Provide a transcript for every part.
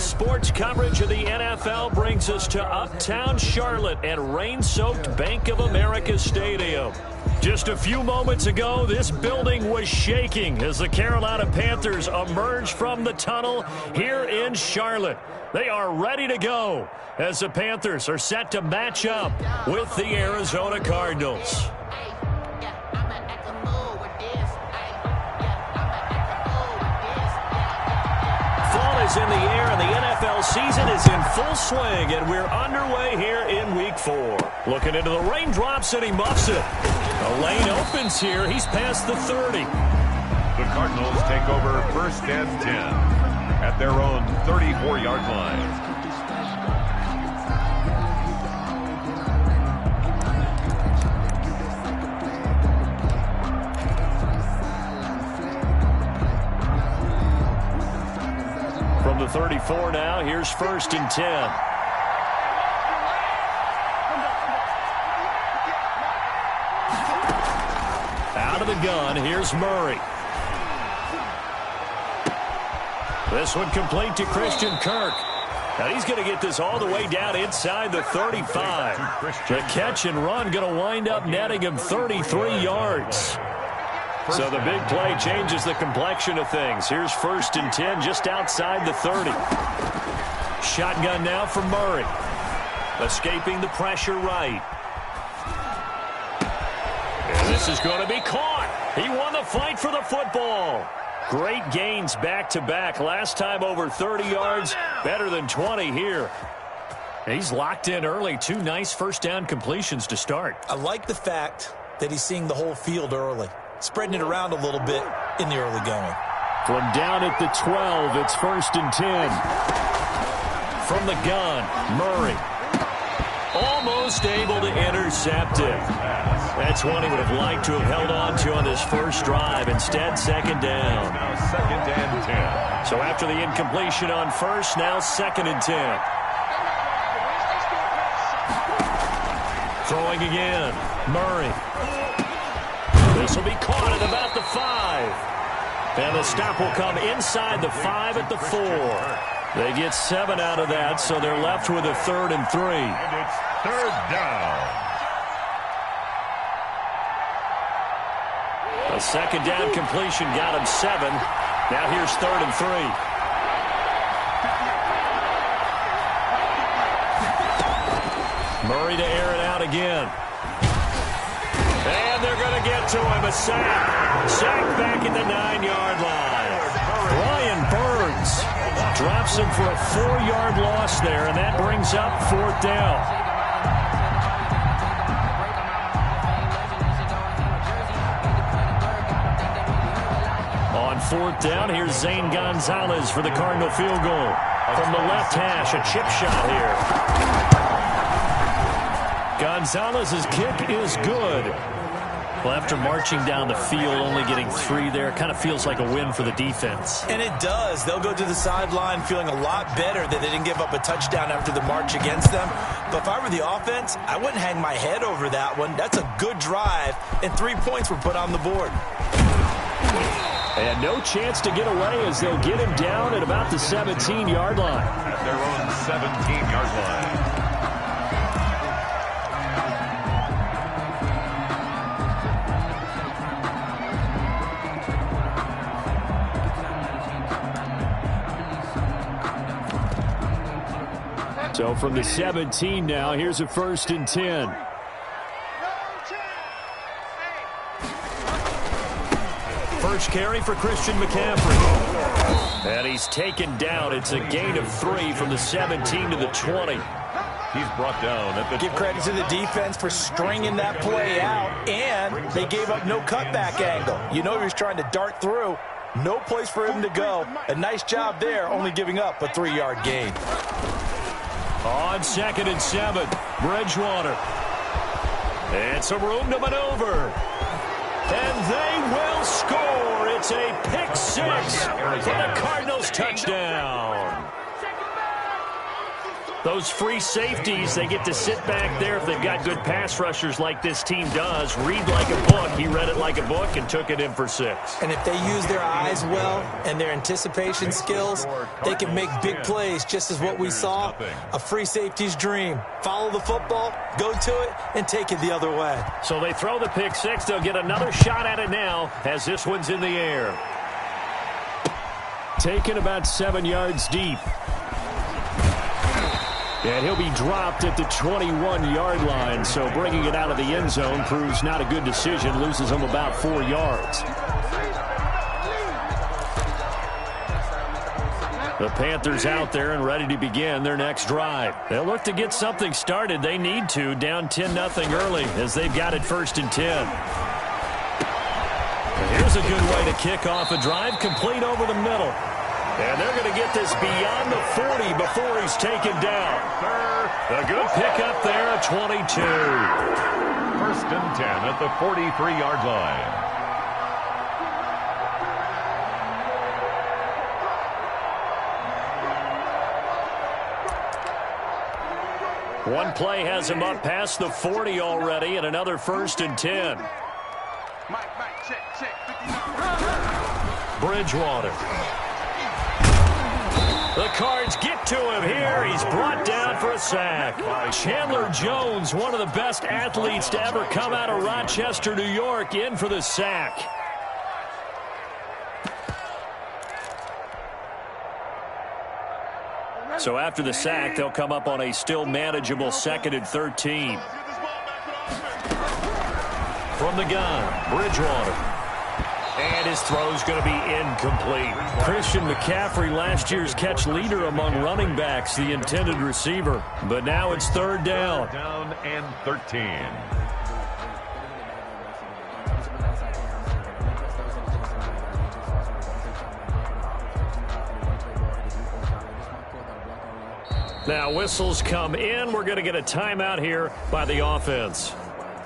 sports coverage of the NFL brings us to uptown Charlotte at rain-soaked Bank of America Stadium. Just a few moments ago, this building was shaking as the Carolina Panthers emerged from the tunnel here in Charlotte. They are ready to go as the Panthers are set to match up with the Arizona Cardinals. Is in the air, and the NFL season is in full swing, and we're underway here in Week 4. Looking into the raindrops, and he muffs it. The lane opens here. He's past the 30. The Cardinals take over 1st and 10 at their own 34-yard line. From the 34 now, here's 1st and 10. Out of the gun, here's Murray. This one complete to Christian Kirk. Now he's going to get this all the way down inside the 35. The catch and run going to wind up netting him 33 yards. So the big play changes the complexion of things. Here's 1st and 10 just outside the 30. Shotgun now for Murray. Escaping the pressure right. And this is going to be caught. He won the fight for the football. Great gains back-to-back. Last time over 30 yards. Better than 20 here. He's locked in early. 2 nice first down completions to start. I like the fact that he's seeing the whole field early, spreading it around a little bit in the early going. From down at the 12, it's 1st and 10. From the gun, Murray. Almost able to intercept it. That's one he would have liked to have held on to on this first drive. Instead, 2nd down. Now 2nd and 10. So after the incompletion on 1st, now 2nd and 10. Throwing again, Murray. This will be caught at about the 5. And the stop will come inside the 5 at the 4. They get 7 out of that, so they're left with a 3rd and 3. And it's 3rd down. A 2nd down completion got him 7. Now here's 3rd and 3. Murray to air it out again. And they're going to get to him. A sack. Sack back at the 9-yard line. Brian Burns drops him for a 4-yard loss there, and that brings up 4th down. On 4th down, here's Zane Gonzalez for the Cardinal field goal. From the left hash, a chip shot here. Gonzalez's kick is good. Well, after marching down the field, only getting 3 there, it kind of feels like a win for the defense. And it does. They'll go to the sideline feeling a lot better that they didn't give up a touchdown after the march against them. But if I were the offense, I wouldn't hang my head over that one. That's a good drive, and 3 points were put on the board. And no chance to get away as they'll get him down at about the 17-yard line. At their own 17-yard line. So from the 17 now, here's a 1st and 10. First carry for Christian McCaffrey. And he's taken down. It's a gain of 3 from the 17 to the 20. He's brought down at the Give credit to the defense for stringing that play out, and they gave up no cutback angle. You know he was trying to dart through. No place for him to go. A nice job there, only giving up a 3-yard gain. On 2nd and 7, Bridgewater. And some room to maneuver. And they will score. It's a pick 6 for the Cardinals touchdown. Those free safeties, they get to sit back there if they've got good pass rushers like this team does. Read like a book. He read it like a book and took it in for 6. And if they use their eyes well and their anticipation skills, they can make big plays, just as what we saw. A free safety's dream. Follow the football, go to it, and take it the other way. So they throw the pick 6. They'll get another shot at it now as this one's in the air. Taken about 7 yards deep. And he'll be dropped at the 21-yard line, so bringing it out of the end zone proves not a good decision, loses him about 4 yards. The Panthers out there and ready to begin their next drive. They'll look to get something started. They need to, down 10-0 early as they've got it 1st and 10. And here's a good way to kick off a drive, complete over the middle. And they're going to get this beyond the 40 before he's taken down. A good pickup there at 22. 1st and 10 at the 43-yard line. One play has him up past the 40 already, and another 1st and 10. Bridgewater. The Cards get to him here. He's brought down for a sack. Chandler Jones, one of the best athletes to ever come out of Rochester, New York, in for the sack. So after the sack, they'll come up on a still manageable 2nd and 13. From the gun, Bridgewater. And his throw's going to be incomplete. Christian McCaffrey, last year's catch leader among running backs, the intended receiver. But now it's 3rd down. Down and 13. Now whistles come in. We're going to get a timeout here by the offense.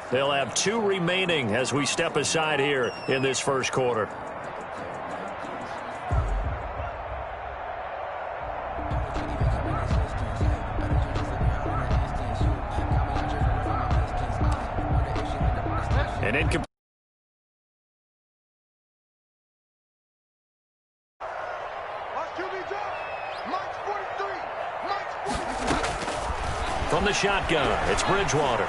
They'll have 2 remaining as we step aside here in this 1st quarter. And incomplete. From the shotgun, it's Bridgewater.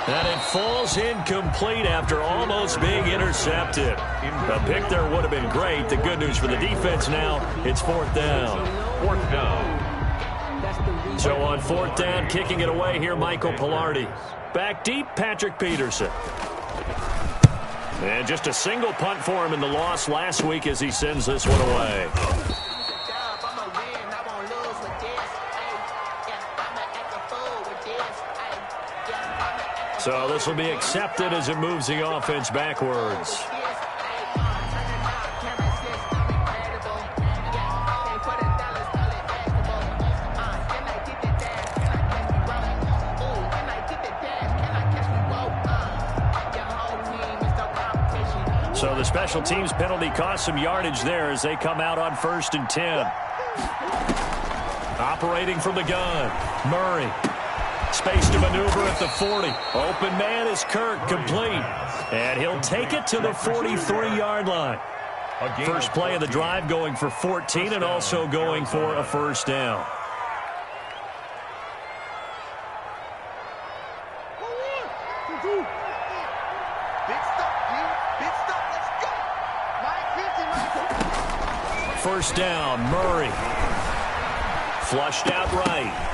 And it falls incomplete after almost being intercepted. A pick there would have been great. The good news for the defense now, it's 4th down. 4th down. So on 4th down, kicking it away here, Michael Pilardi. Back deep, Patrick Peterson. And just a single punt for him in the loss last week as he sends this one away. So this will be accepted as it moves the offense backwards. So the special teams penalty cost some yardage there as they come out on 1st and 10. Operating from the gun, Murray. Space to maneuver at the 40. Open man is Kirk, complete. And he'll take it to the 43-yard line. First play of the drive going for 14 and also going for a 1st down. First down, Murray. Flushed out right.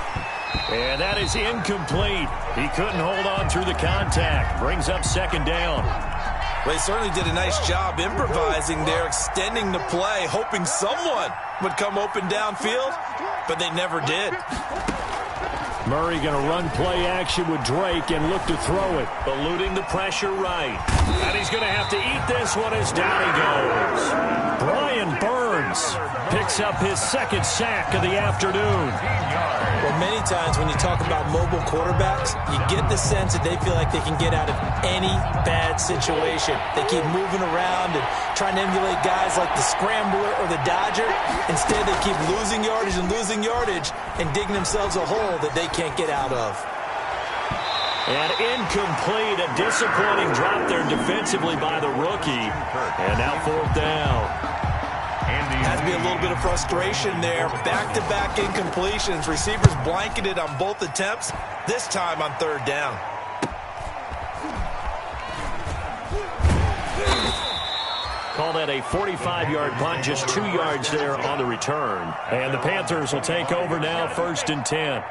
And that is incomplete. He couldn't hold on through the contact. Brings up 2nd down. Well, they certainly did a nice job improvising there, extending the play, hoping someone would come open downfield, but they never did. Murray going to run play action with Drake and look to throw it. Eluding the pressure right. And he's going to have to eat this one as down he goes. Brian Burns Williams picks up his second sack of the afternoon. Well, many times when you talk about mobile quarterbacks, you get the sense that they feel like they can get out of any bad situation. They keep moving around and trying to emulate guys like the Scrambler or the Dodger. Instead, they keep losing yardage and digging themselves a hole that they can't get out of. And incomplete, a disappointing drop there defensively by the rookie. And now fourth down. Has to be a little bit of frustration there. Back-to-back incompletions. Receivers blanketed on both attempts, this time on third down. Call that a 45-yard punt, just 2 yards there on the return. And the Panthers will take over now, 1st and 10.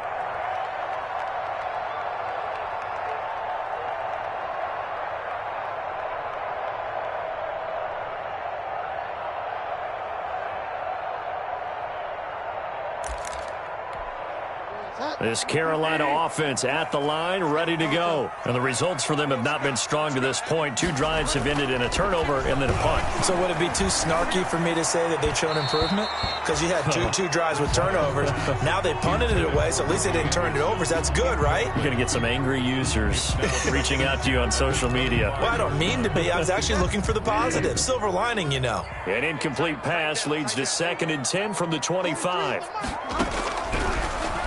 This Carolina offense at the line, ready to go. And the results for them have not been strong to this point. 2 drives have ended in a turnover and then a punt. So would it be too snarky for me to say that they've shown improvement? Because you had two drives with turnovers. Now they punted it away, so at least they didn't turn it over. So that's good, right? You're going to get some angry users reaching out to you on social media. Well, I don't mean to be. I was actually looking for the positive. Silver lining, you know. An incomplete pass leads to 2nd and 10 from the 25.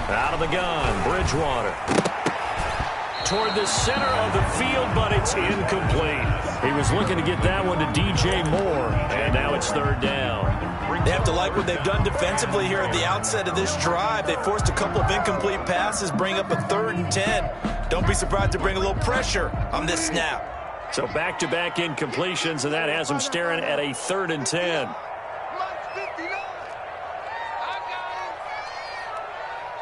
Out of the gun, Bridgewater. Toward the center of the field, but it's incomplete. He was looking to get that one to DJ Moore, and now it's 3rd down. They have to like what they've done defensively here at the outset of this drive. They forced a couple of incomplete passes, bring up a 3rd and 10. Don't be surprised to bring a little pressure on this snap. So back-to-back incompletions, and that has them staring at a 3rd and 10.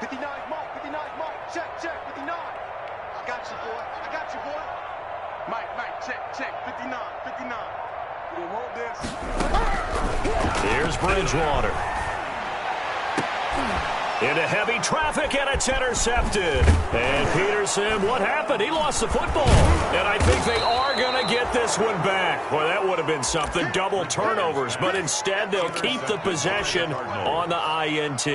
59, Mike, check, 59. I got you, boy. Mike, check, 59. You didn't want this. Here's Bridgewater. Into heavy traffic, and it's intercepted. And Peterson, what happened? He lost the football. And I think they are going to get this one back. Well, that would have been something. Double turnovers. But instead, they'll keep the possession on the INT.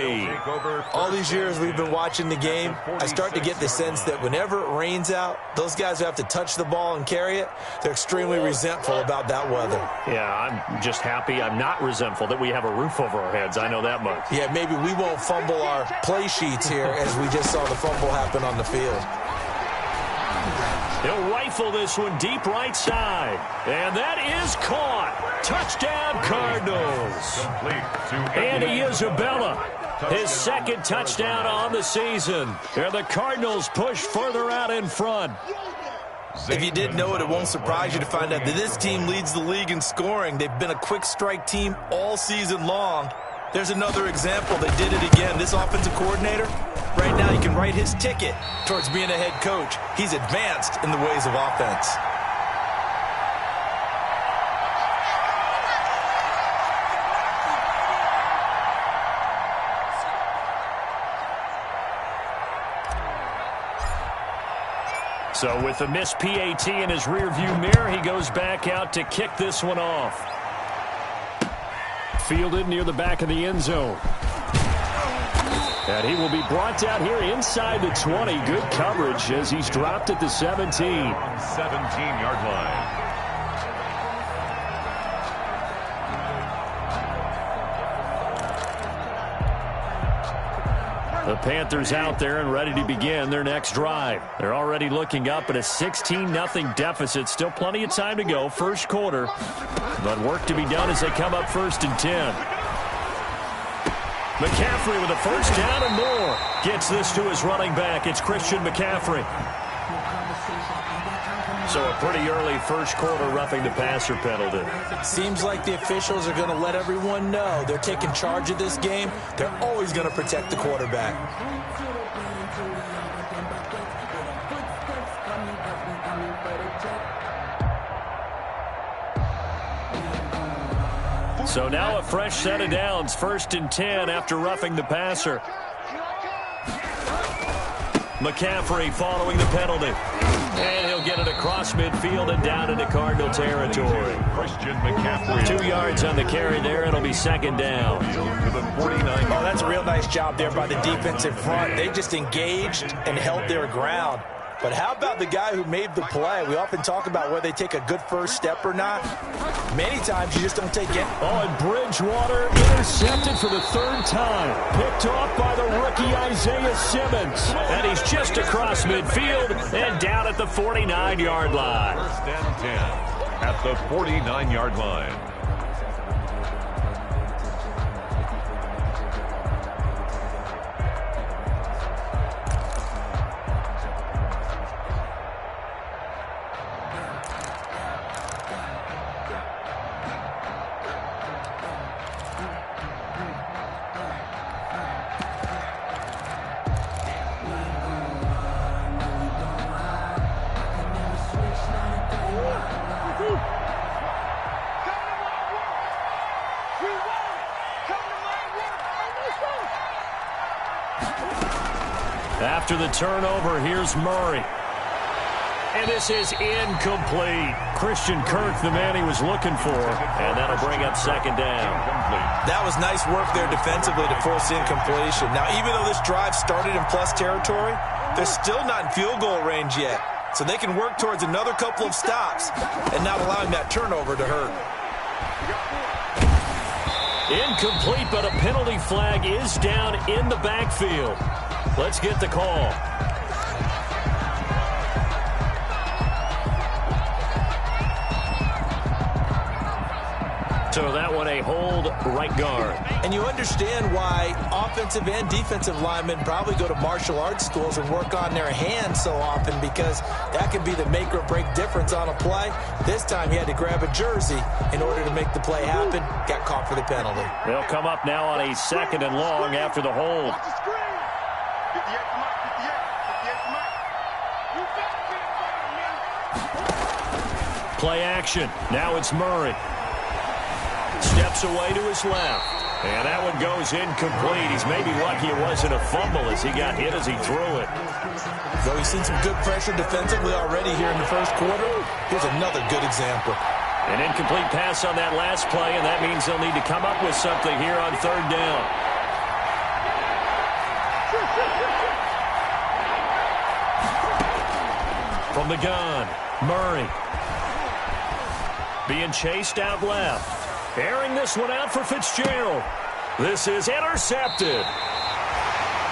All these years we've been watching the game, I start to get the sense that whenever it rains out, those guys who have to touch the ball and carry it, they're extremely resentful about that weather. Yeah, I'm just happy I'm not resentful that we have a roof over our heads. I know that much. Yeah, maybe we won't fumble our play sheets here as we just saw the fumble happen on the field. He'll rifle this one deep right side. And that is caught. Touchdown, Cardinals. Andy Isabella, his 2nd touchdown on the season. And the Cardinals push further out in front. If you didn't know it, it won't surprise you to find out that this team leads the league in scoring. They've been a quick strike team all season long. There's another example. They did it again. This offensive coordinator, right now he can write his ticket towards being a head coach. He's advanced in the ways of offense. So with the missed PAT in his rearview mirror, he goes back out to kick this one off. Fielded near the back of the end zone. And he will be brought down here inside the 20. Good coverage as he's dropped at the 17. 17-yard line. The Panthers out there and ready to begin their next drive. They're already looking up at a 16-0 deficit. Still plenty of time to go, 1st quarter. But work to be done as they come up 1st and 10. McCaffrey with a 1st down and more. Gets this to his running back. It's Christian McCaffrey. So a pretty early 1st quarter roughing the passer penalty. Seems like the officials are going to let everyone know they're taking charge of this game. They're always going to protect the quarterback. So now a fresh set of downs, 1st and 10 after roughing the passer. McCaffrey following the penalty. And he'll get it across midfield and down into Cardinal territory. Christian McCaffrey. 2 yards on the carry there. It'll be second down. To the 49. Oh, that's a real nice job there by the defensive front. They just engaged and held their ground. But how about the guy who made the play? We often talk about whether they take a good first step or not. Many times you just don't take it. Oh, and Bridgewater intercepted for the third time. Picked off by the rookie Isaiah Simmons. And he's just across midfield and down at the 49-yard line. First and 10 at the 49-yard line. After the turnover, here's Murray. And this is incomplete. Christian Kirk, the man he was looking for. And that'll bring up second down. That was nice work there defensively to force incompletion. Now, even though this drive started in plus territory, they're still not in field goal range yet. So they can work towards another couple of stops and not allowing that turnover to hurt. Incomplete, but a penalty flag is down in the backfield. Let's get the call. So that one a hold right guard. And you understand why offensive and defensive linemen probably go to martial arts schools and work on their hands so often, because that can be the make or break difference on a play. This time he had to grab a jersey in order to make the play happen. Got caught for the penalty. They'll come up now on a second and long after the hold. Play action. Now it's Murray. Steps away to his left. And that one goes incomplete. He's maybe lucky it wasn't a fumble as he got hit as he threw it. Though he's seen some good pressure defensively already here in the first quarter, here's another good example. An incomplete pass on that last play, and that means they'll need to come up with something here on third down. From the gun, Murray. Being chased out left. Airing this one out for Fitzgerald. This is intercepted.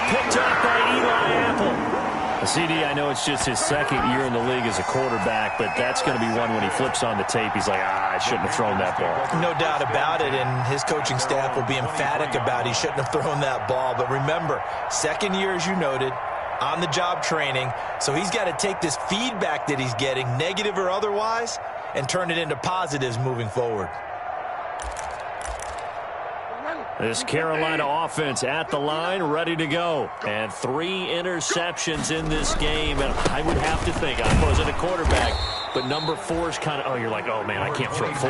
Picked up by Eli Apple. CD, I know it's just his second year in the league as a quarterback, but that's going to be one when he flips on the tape. He's like, I shouldn't have thrown that ball. No doubt about it, and his coaching staff will be emphatic about he shouldn't have thrown that ball. But remember, second year, as you noted, on-the-job training, so he's got to take this feedback that he's getting, negative or otherwise, and turn it into positives moving forward. This Carolina offense at the line, ready to go. And 3 interceptions in this game. And I would have to think, I wasn't a quarterback, but number 4 is kind of, oh, you're like, oh, man, I can't throw 4.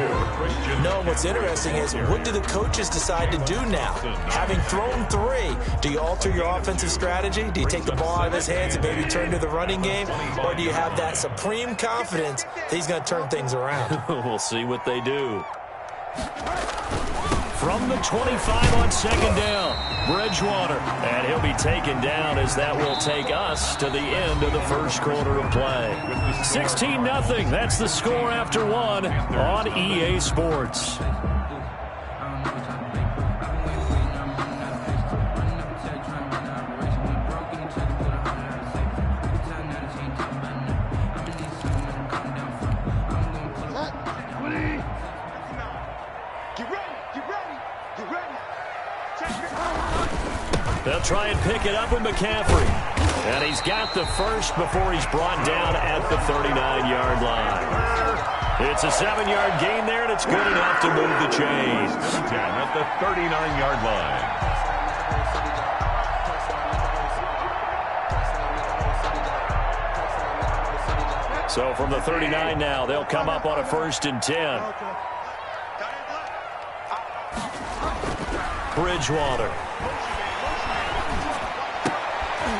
No, what's interesting is, what do the coaches decide to do now? Having thrown 3, do you alter your offensive strategy? Do you take the ball out of his hands and maybe turn to the running game? Or do you have that supreme confidence that he's going to turn things around? We'll see what they do. From the 25 on second down, Bridgewater. And he'll be taken down as that will take us to the end of the first quarter of play. 16-0. That's the score after 1 on EA Sports. They'll try and pick it up with McCaffrey. And he's got the first before he's brought down at the 39-yard line. It's a 7-yard gain there, and it's good enough to move the chains. 10 at the 39-yard line. So from the 39 now, they'll come up on a 1st and 10. Bridgewater.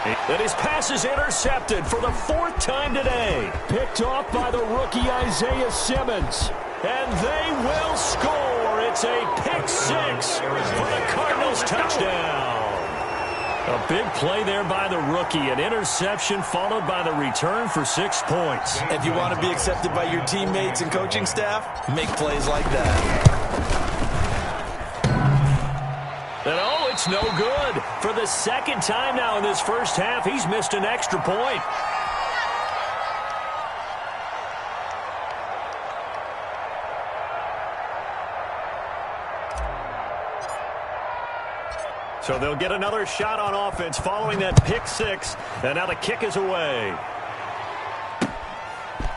And his pass is intercepted for the 4th time today. Picked off by the rookie Isaiah Simmons. And they will score. It's a pick 6 for the Cardinals touchdown. A big play there by the rookie. An interception followed by the return for 6 points. If you want to be accepted by your teammates and coaching staff, make plays like that. And oh, it's no good. For the 2nd time now in this first half, he's missed an extra point. So they'll get another shot on offense following that pick 6. And now the kick is away.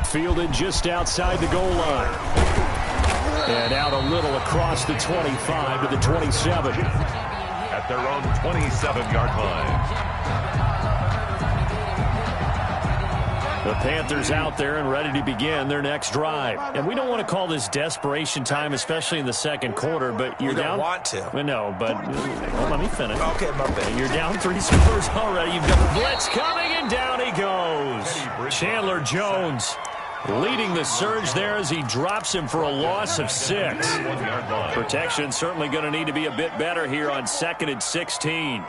Fielded just outside the goal line. And out a little across the 25 to the 27. At their own 27-yard line. The Panthers out there and ready to begin their next drive. And we don't want to call this desperation time, especially in the 2nd quarter, but you're down. You don't want to. No, but well, let me finish. Okay, my bad. You're down 3 scores already. You've got the blitz coming, and down he goes. Chandler Jones leading the surge there as he drops him for a loss of 6. Protection certainly going to need to be a bit better here on 2nd and 16.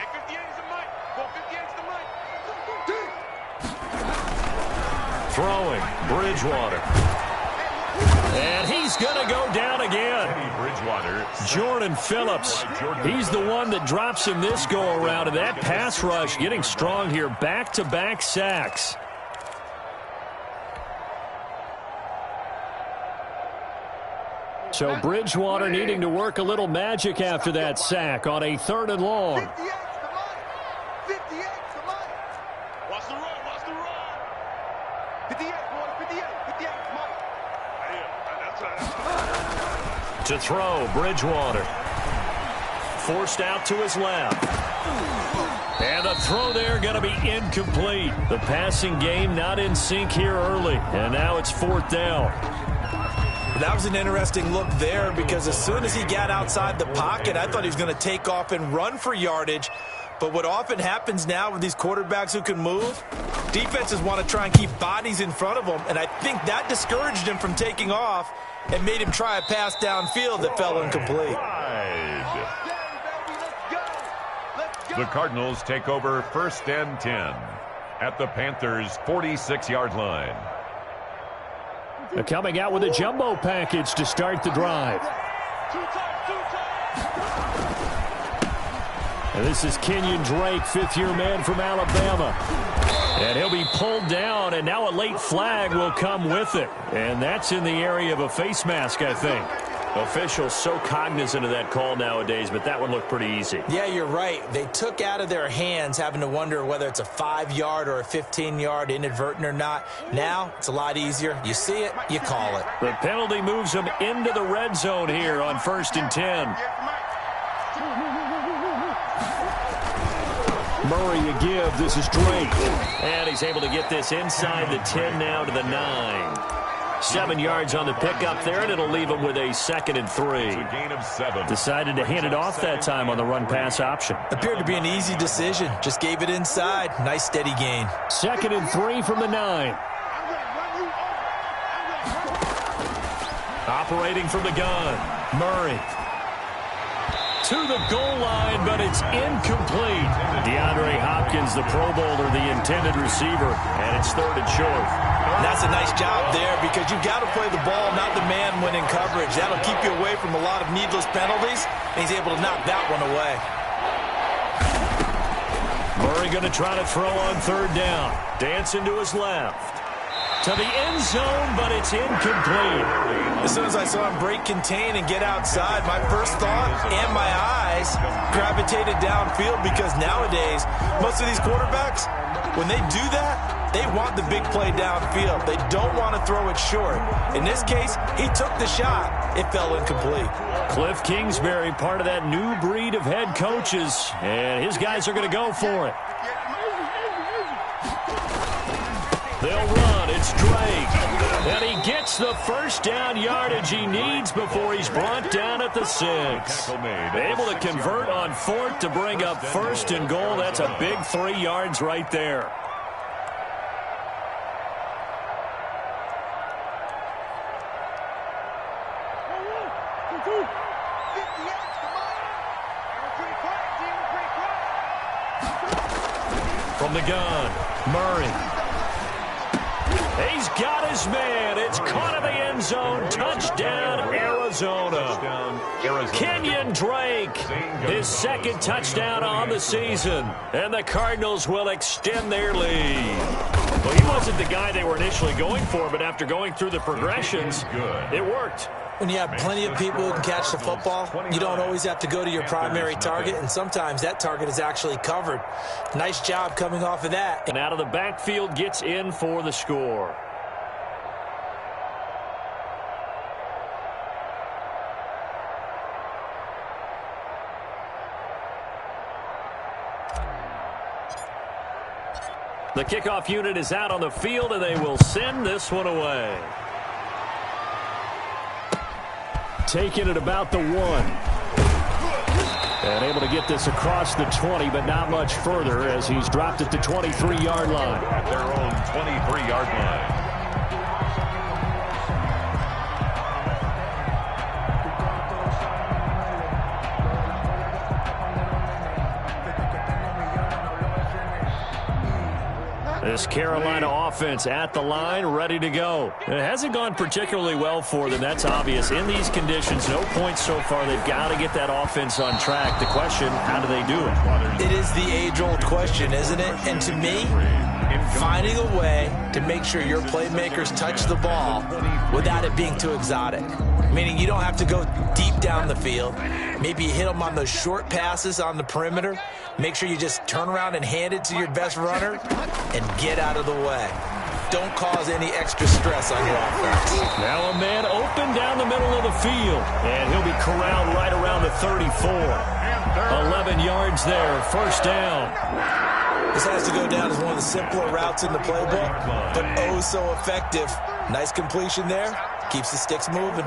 Throwing, Bridgewater. And he's going to go down again. Jordan Phillips. He's the one that drops him this go-around. And that pass rush getting strong here. Back-to-back sacks. So Bridgewater needing to work a little magic after that sack on a 3rd and long. To throw, Bridgewater. Forced out to his left. And the throw there going to be incomplete. The passing game not in sync here early. And now it's 4th down. That was an interesting look there because as soon as he got outside the pocket, I thought he was going to take off and run for yardage. But what often happens now with these quarterbacks who can move, defenses want to try and keep bodies in front of them. And I think that discouraged him from taking off and made him try a pass downfield that fell incomplete. The Cardinals take over 1st and 10 at the Panthers' 46-yard line. They're coming out with a jumbo package to start the drive. And this is Kenyon Drake, 5th-year man from Alabama. And he'll be pulled down, and now a late flag will come with it. And that's in the area of a face mask, I think. Officials so cognizant of that call nowadays, but that one looked pretty easy. Yeah, you're right. They took out of their hands having to wonder whether it's a 5-yard or a 15-yard inadvertent or not. Now, it's a lot easier. You see it, you call it. The penalty moves them into the red zone here on 1st and 10. Murray a give. This is Drake. And he's able to get this inside the 10 now to the 9. 7 yards on the pickup there, and it'll leave him with a 2nd and 3. It's a gain of 7. Decided to hand it off that time on the run-pass option. Appeared to be an easy decision. Just gave it inside. Nice steady gain. 2nd and 3 from the 9. Operating from the gun. Murray. To the goal line, but it's incomplete. DeAndre Hopkins, the Pro Bowler, the intended receiver, and it's 3rd and short. That's a nice job there because you've got to play the ball, not the man when in coverage. That'll keep you away from a lot of needless penalties, and he's able to knock that one away. Murray going to try to throw on 3rd down. Dancing to his left. To the end zone, but it's incomplete. As soon as I saw him break contain and get outside, my first thought and my eyes gravitated downfield because nowadays, most of these quarterbacks, when they do that, they want the big play downfield. They don't want to throw it short. In this case, he took the shot. It fell incomplete. Cliff Kingsbury, part of that new breed of head coaches, and his guys are going to go for it. They'll run. It's Drake. And he gets the first down yardage he needs before he's brought down at the 6. Able to convert on 4th to bring up 1st and goal. That's a big 3 yards right there. From the gun, Murray. He's got his man. It's caught in the end zone. Touchdown, Arizona. Kenyon Drake, his 2nd touchdown on the season. And the Cardinals will extend their lead. Well, he wasn't the guy they were initially going for, but after going through the progressions, it worked. When you have plenty of people who can catch the football, you don't always have to go to your primary target, and sometimes that target is actually covered. Nice job coming off of that. And out of the backfield gets in for the score. The kickoff unit is out on the field, and they will send this one away. Taking it about the 1. And able to get this across the 20, but not much further as he's dropped it to 23-yard line. At their own 23-yard line. This Carolina offense at the line, ready to go. It hasn't gone particularly well for them. That's obvious. In these conditions, no points so far. They've got to get that offense on track. The question, how do they do it? It is the age-old question, isn't it? And to me, finding a way to make sure your playmakers touch the ball without it being too exotic. Meaning you don't have to go deep down the field. Maybe you hit them on those short passes on the perimeter. Make sure you just turn around and hand it to your best runner and get out of the way. Don't cause any extra stress on your offense. Now a man open down the middle of the field. And he'll be corralled right around the 34. 11 yards there, first down. This has to go down as one of the simpler routes in the playbook, but oh so effective. Nice completion there. Keeps the sticks moving.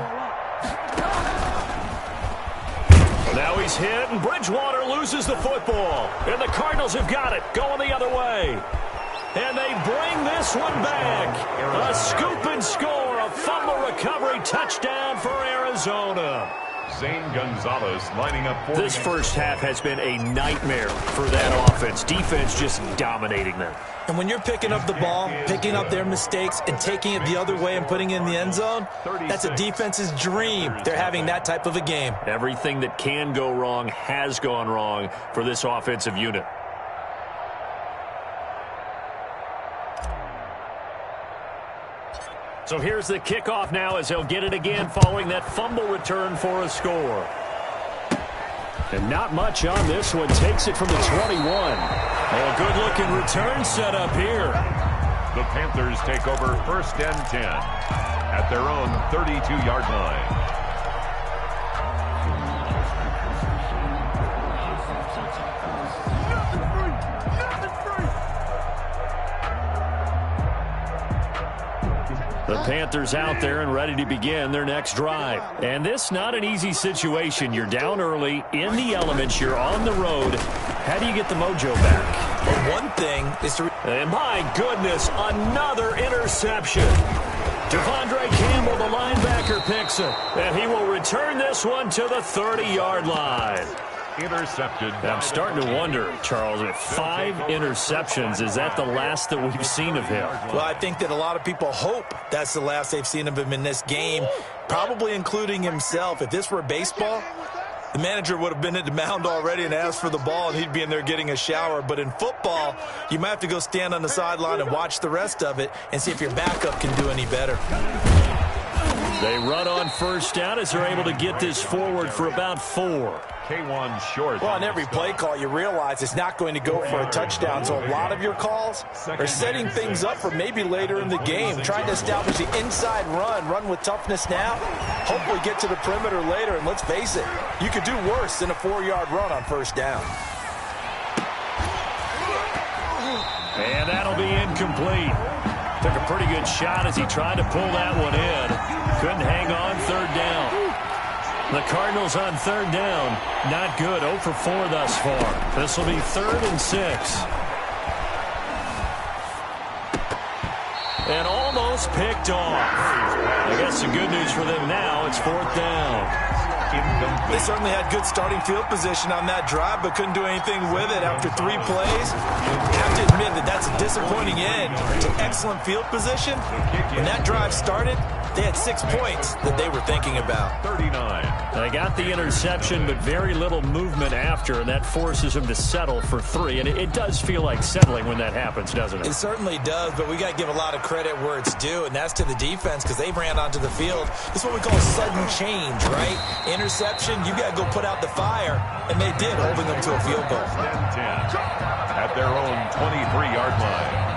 Now he's hit, and Bridgewater loses the football. And the Cardinals have got it, going the other way. And they bring this one back. A scoop and score, a fumble recovery touchdown for Arizona. Zane Gonzalez lining up for this first half has been a nightmare for that offense. Defense just dominating them. And when you're picking up the ball, picking up their mistakes, and taking it the other way and putting it in the end zone, that's a defense's dream. They're having that type of a game. Everything that can go wrong has gone wrong for this offensive unit. So here's the kickoff now as they'll get it again following that fumble return for a score. And not much on this one. Takes it from the 21. A good-looking return set up here. The Panthers take over 1st and 10 at their own 32-yard line. The Panthers out there and ready to begin their next drive. And this not an easy situation. You're down early, in the elements, you're on the road. How do you get the mojo back? Well, one thing is to... And my goodness, another interception. Devondre Campbell, the linebacker, picks it. And he will return this one to the 30-yard line. Intercepted. I'm starting to wonder, Charles, if 5 interceptions, is that the last that we've seen of him? Well, I think that a lot of people hope that's the last they've seen of him in this game, probably including himself. If this were baseball, the manager would have been at the mound already and asked for the ball, and he'd be in there getting a shower. But in football, you might have to go stand on the sideline and watch the rest of it and see if your backup can do any better. They run on first down as they're able to get this forward for about 4. K1 short. Well, on every play call, you realize it's not going to go for a touchdown. So a lot of your calls are setting things up for maybe later in the game, trying to establish the inside run with toughness now, hopefully get to the perimeter later. And let's face it, you could do worse than a 4-yard run on first down. And that'll be incomplete. Took a pretty good shot as he tried to pull that one in. Couldn't hang on third down. The Cardinals on third down. Not good. 0 for 4 thus far. This will be 3rd and 6. And almost picked off. I guess the good news for them now, it's 4th down. They certainly had good starting field position on that drive, but couldn't do anything with it after 3 plays. You have to admit that that's a disappointing end to excellent field position. When that drive started, they had 6 points that they were thinking about. 39. They got the interception, but very little movement after, and that forces them to settle for 3. And it does feel like settling when that happens, doesn't it? It certainly does, but we got to give a lot of credit where it's due, and that's to the defense because they ran onto the field. This is what we call sudden change, right? Interception, you got to go put out the fire, and they did, holding them to a field goal. 10 at their own 23-yard line.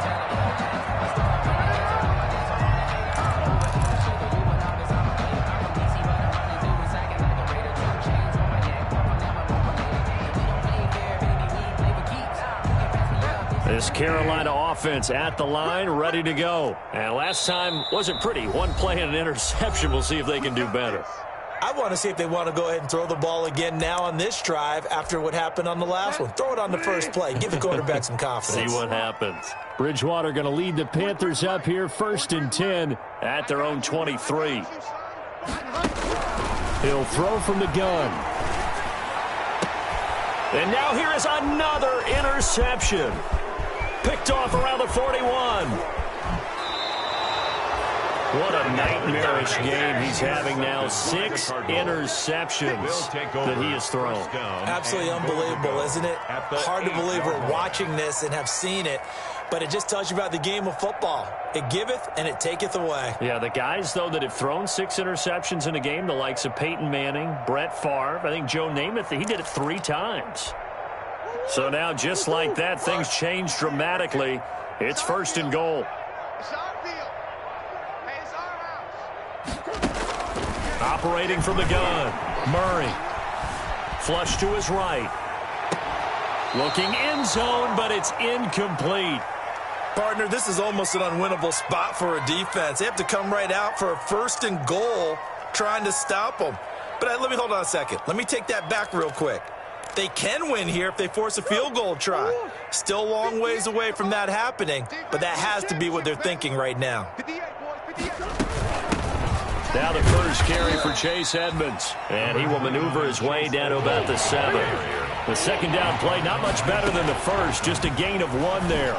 This Carolina offense at the line, ready to go. And last time wasn't pretty. 1 play and an interception. We'll see if they can do better. I want to see if they want to go ahead and throw the ball again now on this drive after what happened on the last one. Throw it on the first play. Give the quarterback some confidence. See what happens. Bridgewater going to lead the Panthers up here, 1st and 10 at their own 23. He'll throw from the gun. And now here is another interception. Picked off around the 41. What a nightmarish game he's having now. 6 interceptions that he has thrown. Absolutely unbelievable, isn't it? Hard to believe we're watching this and have seen it, but it just tells you about the game of football. It giveth and it taketh away. Yeah, the guys, though, that have thrown 6 interceptions in a game, the likes of Peyton Manning, Brett Favre, I think Joe Namath, he did it 3 times. So now, just like that, things change dramatically. It's 1st and goal. Operating from the gun, Murray. Flush to his right. Looking end zone, but it's incomplete. Partner, this is almost an unwinnable spot for a defense. They have to come right out for a 1st and goal trying to stop them. But let me hold on a second. Let me take that back real quick. They can win here if they force a field goal try. Still a long ways away from that happening, but that has to be what they're thinking right now. Now the first carry for Chase Edmonds, and he will maneuver his way down to about the 7. The 2nd down play, not much better than the first, just a gain of 1 there.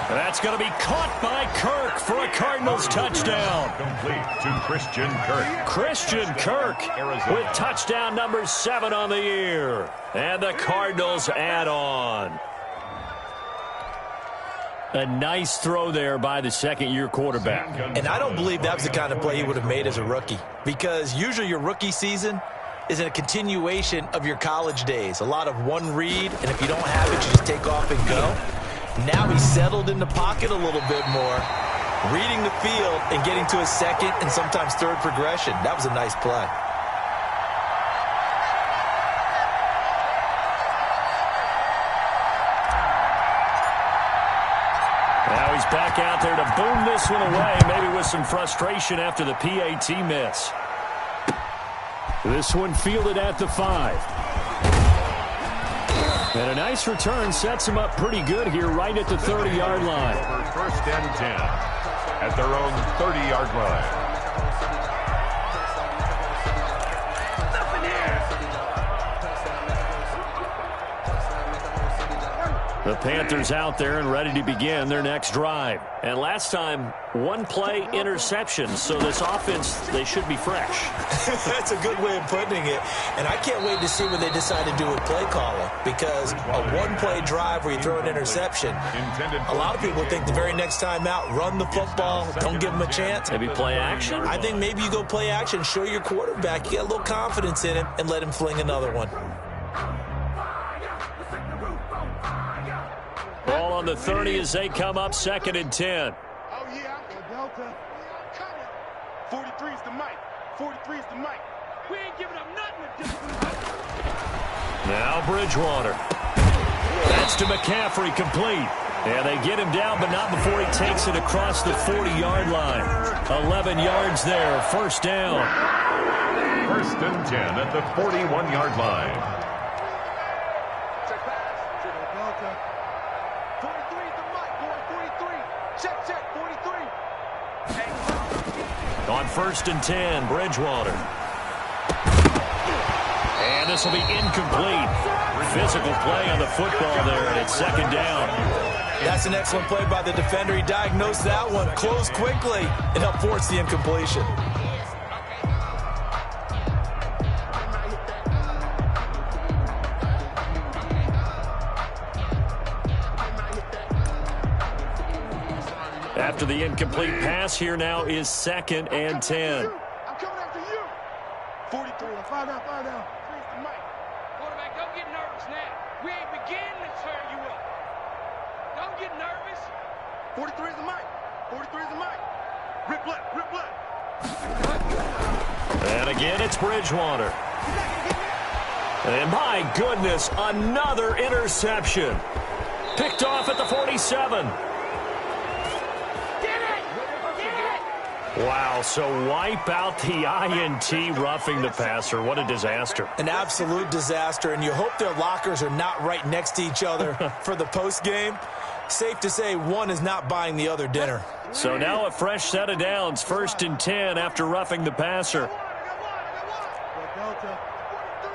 And that's going to be caught by Kirk for a Cardinals touchdown. Complete to Christian Kirk. Christian Kirk with touchdown number 7 on the year. And the Cardinals add on. A nice throw there by the 2nd-year quarterback. And I don't believe that was the kind of play he would have made as a rookie, because usually your rookie season is a continuation of your college days. A lot of one read, and if you don't have it, you just take off and go. Now he's settled in the pocket a little bit more, reading the field and getting to his 2nd and sometimes 3rd progression. That was a nice play. Now he's back out there to boom this one away, maybe with some frustration after the PAT miss. This one fielded at the 5. And a nice return sets him up pretty good here right at the 30-yard line. 1st and 10 at their own 30-yard line. The Panthers out there and ready to begin their next drive. And last time, 1 play interception. So this offense, they should be fresh. That's a good way of putting it. And I can't wait to see what they decide to do with play calling. Because a 1-play drive where you throw an interception, a lot of people think the very next time out, run the football, don't give them a chance. Maybe play action? I think maybe you go play action, show your quarterback, you get a little confidence in him, and let him fling another one. Ball on the 30 as they come up 2nd and 10. Oh, yeah. Delta. 43 is the mic. 43 is the mic. We ain't giving up nothing. Now Bridgewater. That's to McCaffrey, complete. And they get him down, but not before he takes it across the 40-yard line. 11 yards there, first down. First and 10 at the 41-yard line. Check pass. Delta. 43 is the mic. Going 43. Check, 43. On first and 10, Bridgewater. And this will be incomplete. Physical play on the football there, and it's second down. That's an excellent play by the defender. He diagnosed that one, closed quickly, and helped force the incompletion. After the incomplete pass, here now is second and 10. I'm coming after you. 43. Find out. Freeze the mic. Quarterback, don't get nervous now. We ain't beginning to tear you up. Don't get nervous. 43 is the mic. 43 is the mic. Rip left. And again, it's Bridgewater. And my goodness, another interception. Picked off at the 47. Wow, so wipe out the INT roughing the passer. What a disaster. An absolute disaster, and you hope their lockers are not right next to each other for the postgame. Safe to say one is not buying the other dinner. So now a fresh set of downs, first and 10 after roughing the passer. Delta. 43.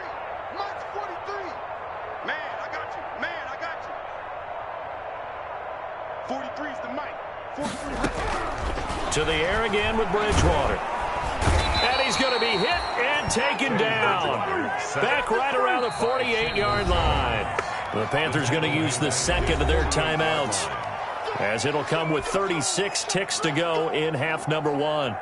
Mike's 43. Man, I got you. 43 is the mic. 43. To the air again with Bridgewater. And he's going to be hit and taken down. Back right around the 48-yard line. The Panthers going to use the second of their timeouts, as it'll come with 36 ticks to go in half number one.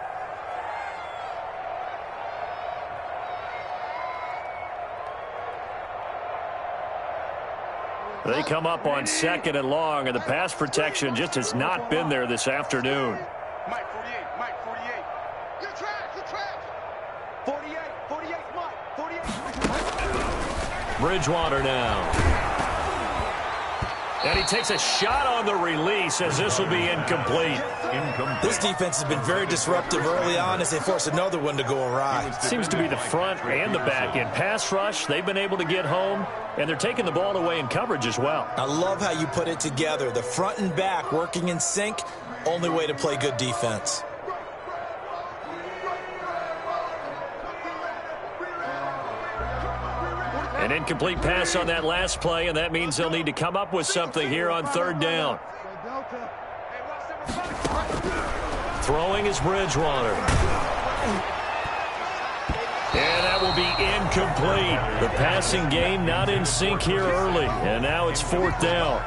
They come up on second and long, and the pass protection just has not been there this afternoon. Mike 48. You're trash. 48, Mike. 48. Bridgewater now. And he takes a shot on the release, as this will be incomplete. This defense has been very disruptive early on as they force another one to go awry. Seems to be the front and the back end. Pass rush, they've been able to get home, and they're taking the ball away in coverage as well. I love how you put it together. The front and back working in sync. Only way to play good defense. An incomplete pass on that last play, and that means they'll need to come up with something here on third down. Throwing is Bridgewater. And that will be incomplete. The passing game not in sync here early, and now it's fourth down.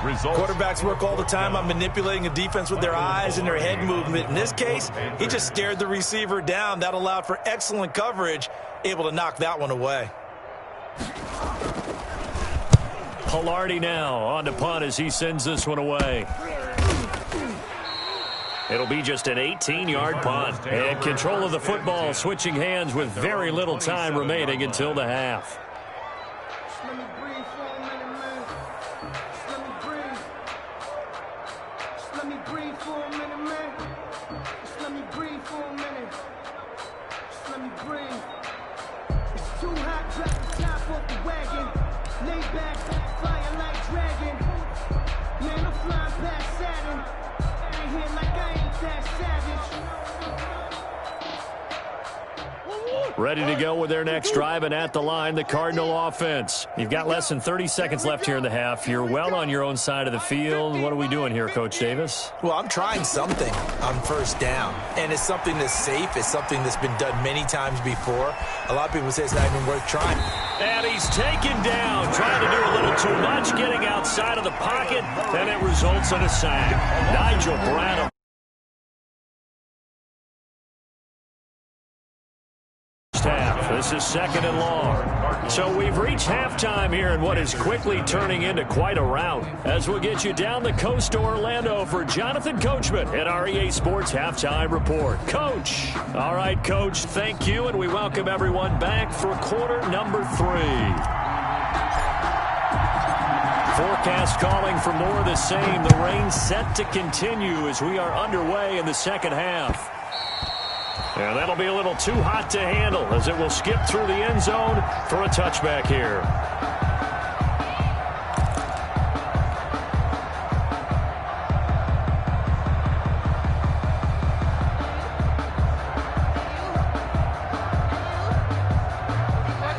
Quarterbacks work all the time on manipulating a defense with their eyes and their head movement. In this case, he just stared the receiver down. That allowed for excellent coverage, able to knock that one away. Hilardi now on to punt as he sends this one away. It'll be just an 18-yard punt. And control of the football switching hands with very little time remaining until the half. Ready to go with their next drive, and at the line, the Cardinal offense. You've got less than 30 seconds left here in the half. You're well on your own side of the field. What are we doing here, Coach Davis? Well, I'm trying something on first down, and it's something that's safe. It's something that's been done many times before. A lot of people say it's not even worth trying. And he's taken down, trying to do a little too much, getting outside of the pocket, and it results in a sack. Nigel Bradham. This is second and long. So we've reached halftime here in what is quickly turning into quite a rout. As we'll get you down the coast to Orlando for Jonathan Coachman at our EA Sports Halftime Report. Coach. All right, Coach, thank you, and we welcome everyone back for quarter number 3. forecast calling for more of the same. The rain set to continue as we are underway in the second half. And that'll be a little too hot to handle as it will skip through the end zone for a touchback here.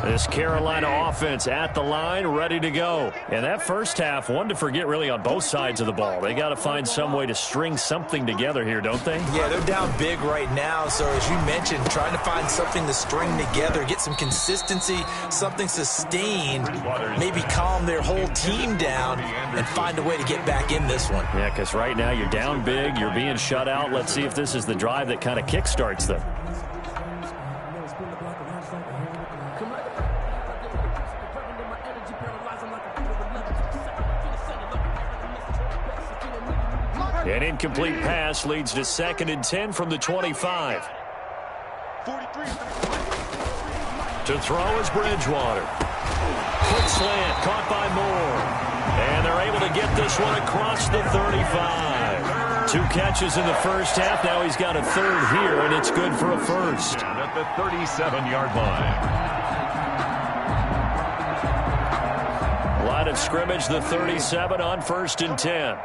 This Carolina offense at the line, ready to go. And that first half, one to forget really on both sides of the ball. They got to find some way to string something together here, don't they? Yeah, they're down big right now. So as you mentioned, trying to find something to string together, get some consistency, something sustained, maybe calm their whole team down and find a way to get back in this one. Yeah, because right now you're down big, you're being shut out. Let's see if this is the drive that kind of kickstarts them. An incomplete pass leads to 2nd and 10 from the 25. To throw is Bridgewater. Quick slant, caught by Moore. And they're able to get this one across the 35. 2 catches in the first half. Now he's got a third here, and it's good for a first. At the 37-yard line. Line of scrimmage, the 37 on 1st and 10.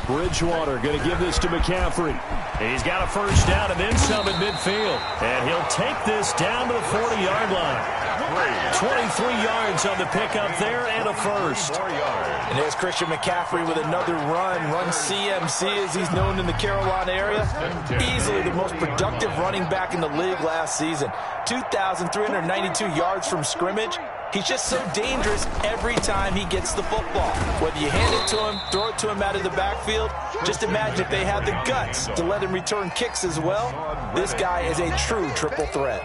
Bridgewater going to give this to McCaffrey. He's got a first down and then some at midfield. And he'll take this down to the 40-yard line. 23 yards on the pickup there and a first. And there's Christian McCaffrey with another run CMC as he's known in the Carolina area. Easily the most productive running back in the league last season. 2,392 yards from scrimmage. He's just so dangerous every time he gets the football. Whether you hand it to him, throw it to him out of the backfield, just imagine if they had the guts to let him return kicks as well. This guy is a true triple threat.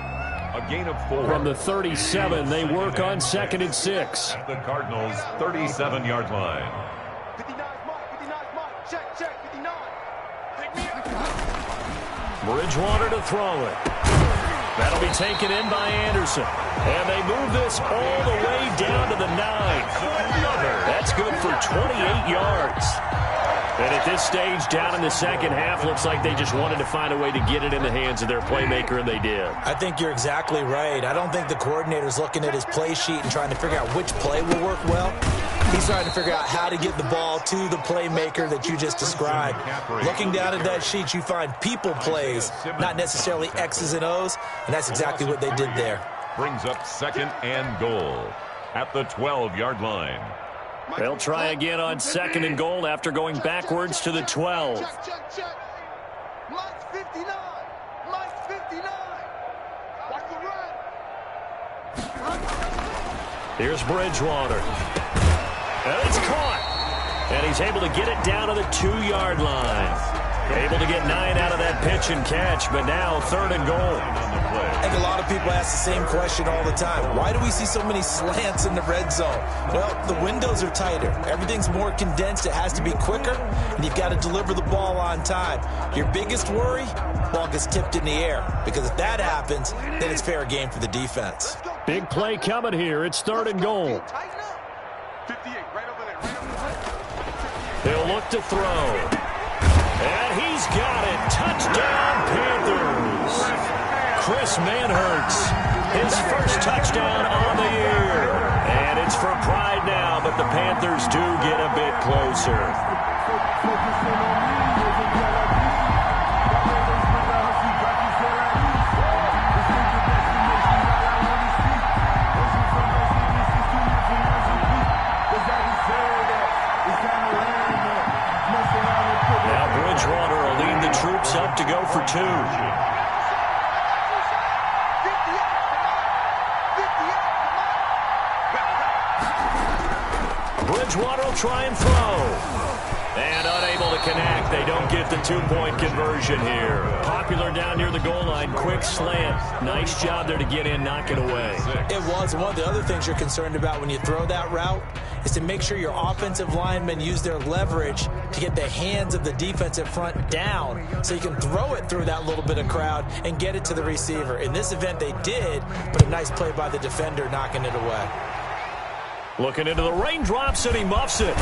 A gain of 4. From the 37, they work on 2nd and 6. At the Cardinals' 37-yard line. 59 mark, check, 59. Pick me up. Bridgewater to throw it. That'll be taken in by Anderson. And they move this all the way down to the 9. That's good for 28 yards. And at this stage, down in the second half, looks like they just wanted to find a way to get it in the hands of their playmaker, and they did. I think you're exactly right. I don't think the coordinator's looking at his play sheet and trying to figure out which play will work well. He's trying to figure out how to get the ball to the playmaker that you just described. Looking down at that sheet, you find people plays, not necessarily X's and O's, and that's exactly what they did there. Brings up 2nd and goal at the 12-yard line. They'll try again on 2nd and goal after going backwards to the 12. Check. Mike's 59. Mike's 59. Watch the run. Here's Bridgewater. And it's caught. And he's able to get it down to the 2-yard line. Able to get 9 out of that pitch and catch, but now 3rd and goal. I think a lot of people ask the same question all the time. Why do we see so many slants in the red zone? Well, the windows are tighter. Everything's more condensed. It has to be quicker, and you've got to deliver the ball on time. Your biggest worry, ball gets tipped in the air, because if that happens, then it's fair game for the defense. Big play coming here. It's 3rd and goal. 58, right over there. They'll look to throw. And he's got it. Touchdown, Panthers. Chris Manhertz, his first touchdown on the year. And it's for pride now, but the Panthers do get a bit closer. Now Bridgewater will lead the troops up to go for 2. Bridgewater will try and throw. And unable to connect. They don't get the two-point conversion here. Popular down near the goal line. Quick slant. Nice job there to get in, knock it away. It was. One of the other things you're concerned about when you throw that route is to make sure your offensive linemen use their leverage to get the hands of the defensive front down so you can throw it through that little bit of crowd and get it to the receiver. In this event, they did, but a nice play by the defender knocking it away. Looking into the raindrops, and he muffs it.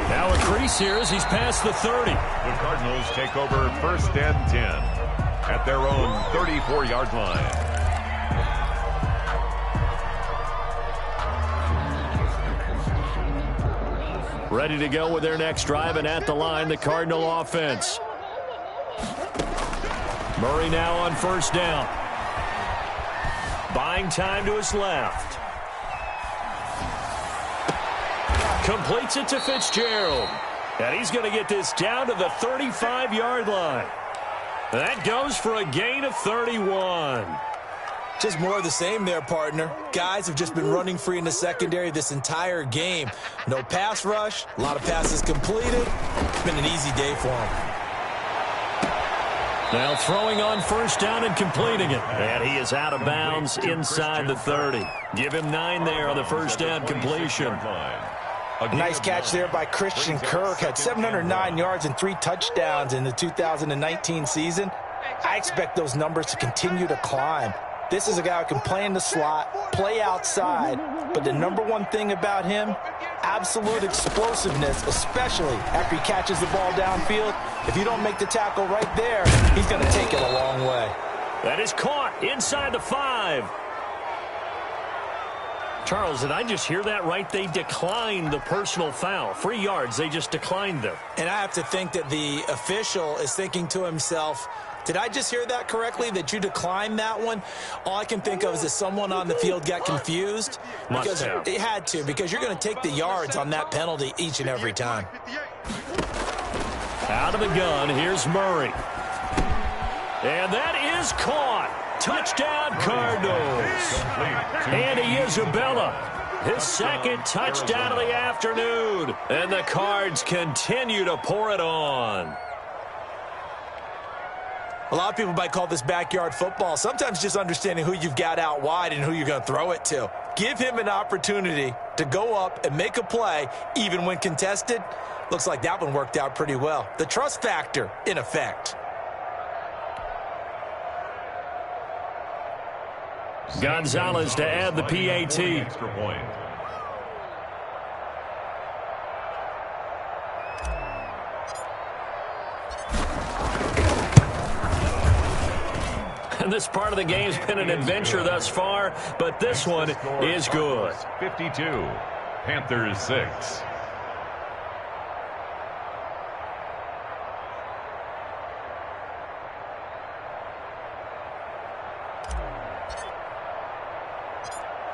Now a crease here as he's past the 30. The Cardinals take over 1st and 10 at their own 34-yard line. Ready to go with their next drive, and at the line, the Cardinal offense. Murray now on 1st down. Buying time to his left. Completes it to Fitzgerald. And he's going to get this down to the 35-yard line. That goes for a gain of 31. Just more of the same there, partner. Guys have just been running free in the secondary this entire game. No pass rush, a lot of passes completed. It's been an easy day for them. Now throwing on 1st down and completing it. And he is out of bounds inside the 30. Give him 9 there on the 1st down completion. Nice catch there by Christian Kirk. Had 709 yards and 3 touchdowns in the 2019 season. I expect those numbers to continue to climb. This is a guy who can play in the slot, play outside, but the number one thing about him, absolute explosiveness, especially after he catches the ball downfield. If you don't make the tackle right there, he's going to take it a long way. That is caught inside the 5. Charles, did I just hear that right? They declined the personal foul. 3 yards, they just declined them. And I have to think that the official is thinking to himself, did I just hear that correctly, that you declined that one? All I can think of is that someone on the field got confused. Because it had to, because you're going to take the yards on that penalty each and every time. Out of the gun, here's Murray. And that is caught. Touchdown, Cardinals. Andy Isabella, his 2nd touchdown of the afternoon. And the Cards continue to pour it on. A lot of people might call this backyard football. Sometimes just understanding who you've got out wide and who you're going to throw it to. Give him an opportunity to go up and make a play, even when contested. Looks like that one worked out pretty well. The trust factor in effect. Gonzalez to add the PAT. Extra point. And this part of the game's been an adventure thus far, but this one is good. 52, Panthers 6.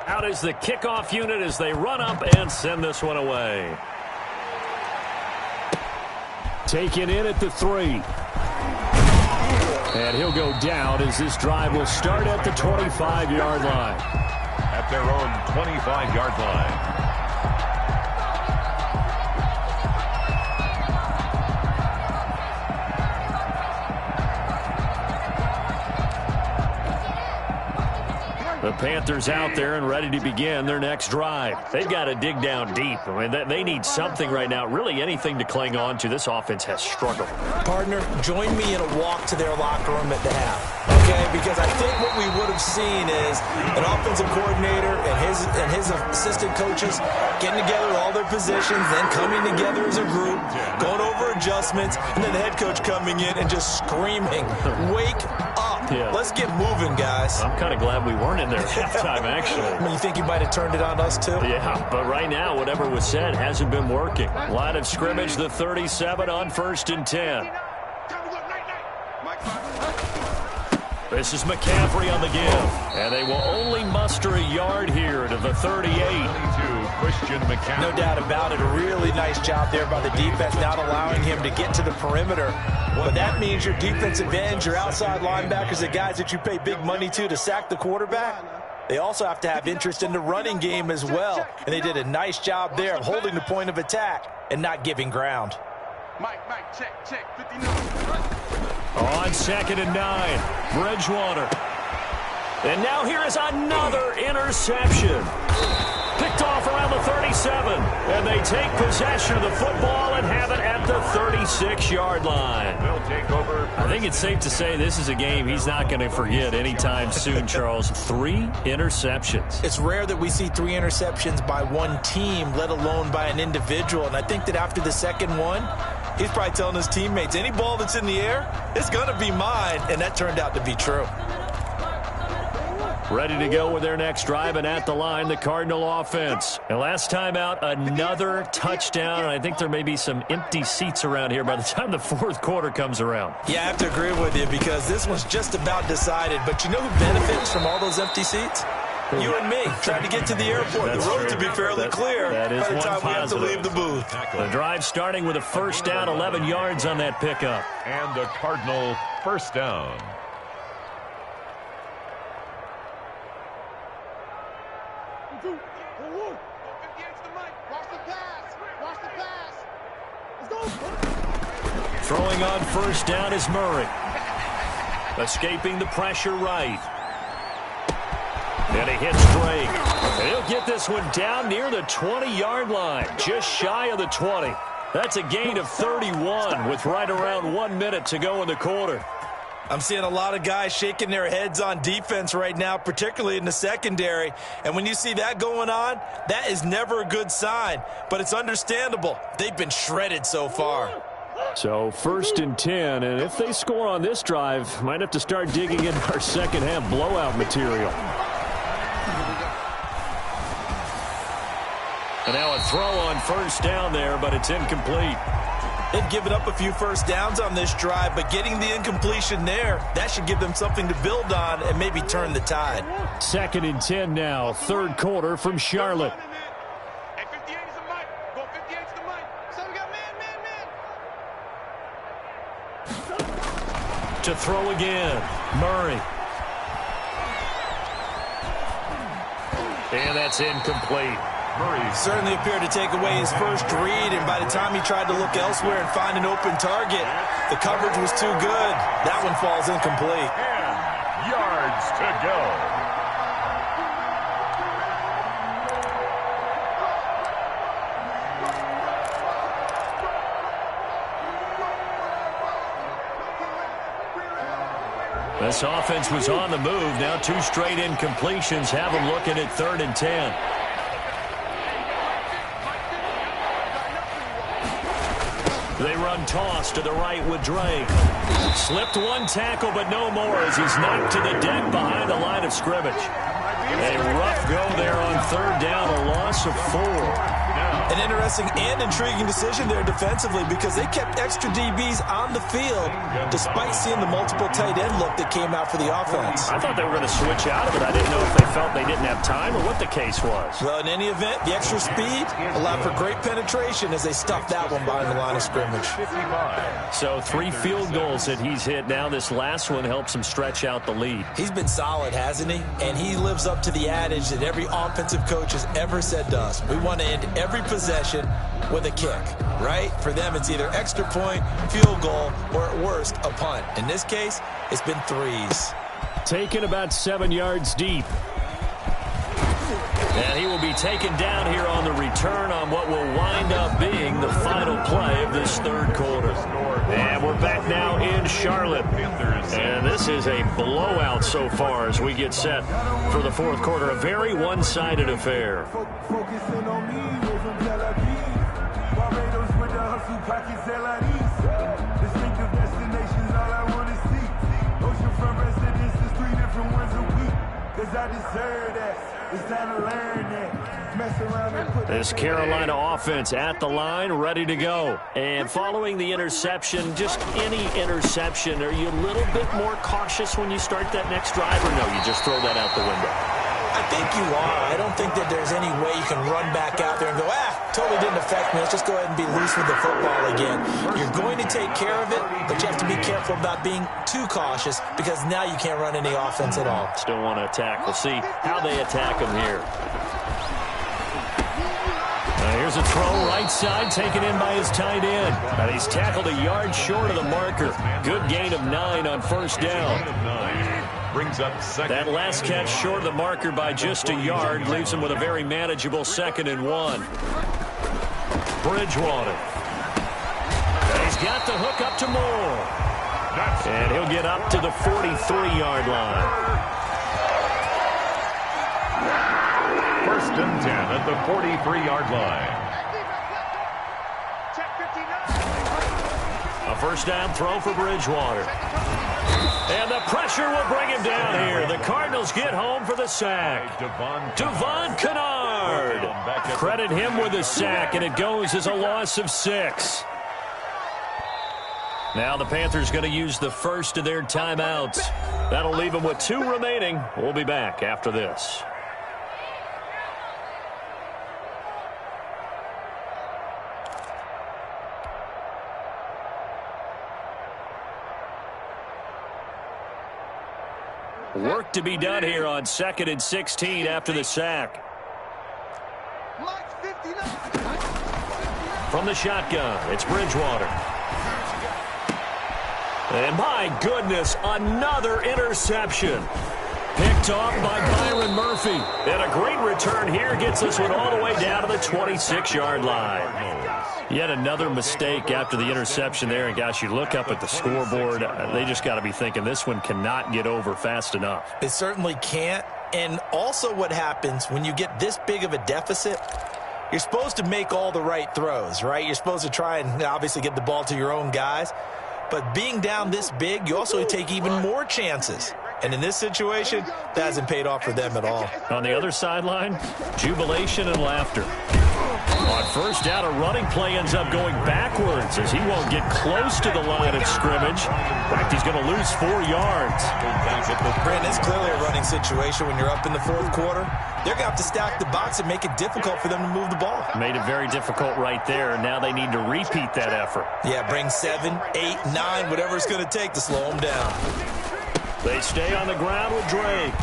Out is the kickoff unit as they run up and send this one away. Taken in at the 3. And he'll go down as this drive will start at the 25-yard line. At their own 25-yard line. The Panthers out there and ready to begin their next drive. They've got to dig down deep. I mean, they need something right now, really anything to cling on to. This offense has struggled. Partner, join me in a walk to their locker room at the half, okay? Because I think what we would have seen is an offensive coordinator and his assistant coaches getting together with all their positions, then coming together as a group, going over adjustments, and then the head coach coming in and just screaming, "Wake up. Yeah. Let's get moving, guys." I'm kind of glad we weren't in there at halftime, actually. I mean, you think he might have turned it on us, too? Yeah, but right now, whatever was said hasn't been working. Line of scrimmage, the 37 on 1st and 10. This is McCaffrey on the give. And they will only muster a yard here to the 38. Christian McCaffrey. No doubt about it. A really nice job there by the defense, not allowing him to get to the perimeter. But that means your defensive ends, your outside linebackers, the guys that you pay big money to sack the quarterback, they also have to have interest in the running game as well. And they did a nice job there of holding the point of attack and not giving ground. Mike, check. 59. On 2nd and 9, Bridgewater. And now here is another interception. Picked off around the 37. And they take possession of the football and have it at the 36-yard line. They'll take over. I think it's safe to say this is a game he's not going to forget anytime soon, Charles. 3 interceptions. It's rare that we see 3 interceptions by one team, let alone by an individual. And I think that after the second one, he's probably telling his teammates, any ball that's in the air, it's going to be mine. And that turned out to be true. Ready to go with their next drive, and at the line, the Cardinal offense. And last time out, another touchdown, and I think there may be some empty seats around here by the time the fourth quarter comes around. Yeah, I have to agree with you because this one's just about decided. But you know who benefits from all those empty seats? You and me, trying to get to the airport. The road to be fairly clear by the time we have to leave the booth. The drive starting with a first down, 11 yards on that pickup. And the Cardinal first down. Throwing on first down is Murray. Escaping the pressure right. And he hits Drake. And he'll get this one down near the 20-yard line, just shy of the 20. That's a gain of 31 with right around 1 minute to go in the quarter. I'm seeing a lot of guys shaking their heads on defense right now, particularly in the secondary. And when you see that going on, that is never a good sign. But it's understandable. They've been shredded so far. So 1st and 10, and if they score on this drive, might have to start digging into our second half blowout material. And now a throw on first down there, but it's incomplete. They've given up a few first downs on this drive, but getting the incompletion there, that should give them something to build on and maybe turn the tide. 2nd and 10 now, third quarter from Charlotte. Hey, 58 is the mic. Go 58 is the mic. So we got man. To throw again, Murray. And that's incomplete. Murray certainly appeared to take away his first read, and by the time he tried to look elsewhere and find an open target, the coverage was too good. That one falls incomplete. And yards to go. This offense was on the move. Now 2 straight incompletions have them looking at 3rd and 10. They run toss to the right with Drake. Slipped one tackle, but no more as he's knocked to the deck behind the line of scrimmage. A rough go there on 3rd down, a loss of 4. An interesting and intriguing decision there defensively because they kept extra DBs on the field despite seeing the multiple tight end look that came out for the offense. I thought they were going to switch out of it. I didn't know if they felt they didn't have time or what the case was. Well, in any event, the extra speed allowed for great penetration as they stuffed that one behind the line of scrimmage. So 3 field goals that he's hit now. This last one helps him stretch out the lead. He's been solid, hasn't he? And he lives up to the adage that every offensive coach has ever said to us. We want to end every possession with a kick, right? For them, it's either extra point, field goal, or at worst, a punt. In this case, it's been 3s. Taken about 7 yards deep. And he will be taken down here on the return on what will wind up being the final play of this 3rd quarter. And we're back now in Charlotte. And this is a blowout so far as we get set for the 4th quarter. A very one-sided affair. Focusing on me, way from Tel Aviv. Barbados with the hustle pockets, LIDs. Distinctive destinations, all I want to see. Oceanfront residences, 3 different ones a week. Cause I deserve that. It's time to learn that. Mess around and put This Carolina offense at the line, ready to go. And following the interception, just any interception, are you a little bit more cautious when you start that next drive, or no, you just throw that out the window? I think you are. I don't think that there's any way you can run back out there and go, totally didn't affect me. Let's just go ahead and be loose with the football again. You're going to take care of it, but you have to be careful about being too cautious because now you can't run any offense at all. Still want to attack. We'll see how they attack them here. Here's Here's a throw right side taken in by his tight end. And he's tackled a yard short of the marker. Good gain of 9 on first down. Brings up second. That last catch short of the marker by just a yard leaves him with a very manageable 2nd and 1. Bridgewater. He's got the hook up to Moore. And he'll get up to the 43-yard line. 1st and 10 at the 43-yard line. A first down throw for Bridgewater. And the pressure will bring him down here. The Cardinals get home for the sack. Devon Kennard. Credit him with the sack, and it goes as a loss of 6. Now the Panthers going to use the first of their timeouts. That'll leave them with 2 remaining. We'll be back after this. Work to be done here on 2nd and 16 after the sack. From the shotgun, it's Bridgewater. And my goodness, another interception. Picked off by Byron Murphy. And a great return here gets us one all the way down to the 26-yard line. Yet another mistake after the interception there. And, gosh, you look up at the scoreboard. They just got to be thinking this one cannot get over fast enough. It certainly can't. And also what happens when you get this big of a deficit, you're supposed to make all the right throws, right? You're supposed to try and obviously get the ball to your own guys. But being down this big, you also take even more chances. And in this situation, that hasn't paid off for them at all. On the other sideline, jubilation and laughter. On first down, a running play ends up going backwards as he won't get close to the line of scrimmage. In fact, he's going to lose 4 yards. Brandon, it's clearly a running situation when you're up in the 4th quarter. They're going to have to stack the box and make it difficult for them to move the ball. Made it very difficult right there. Now they need to repeat that effort. Yeah, bring 7, 8, 9, whatever it's going to take to slow them down. They stay on the ground with Drake.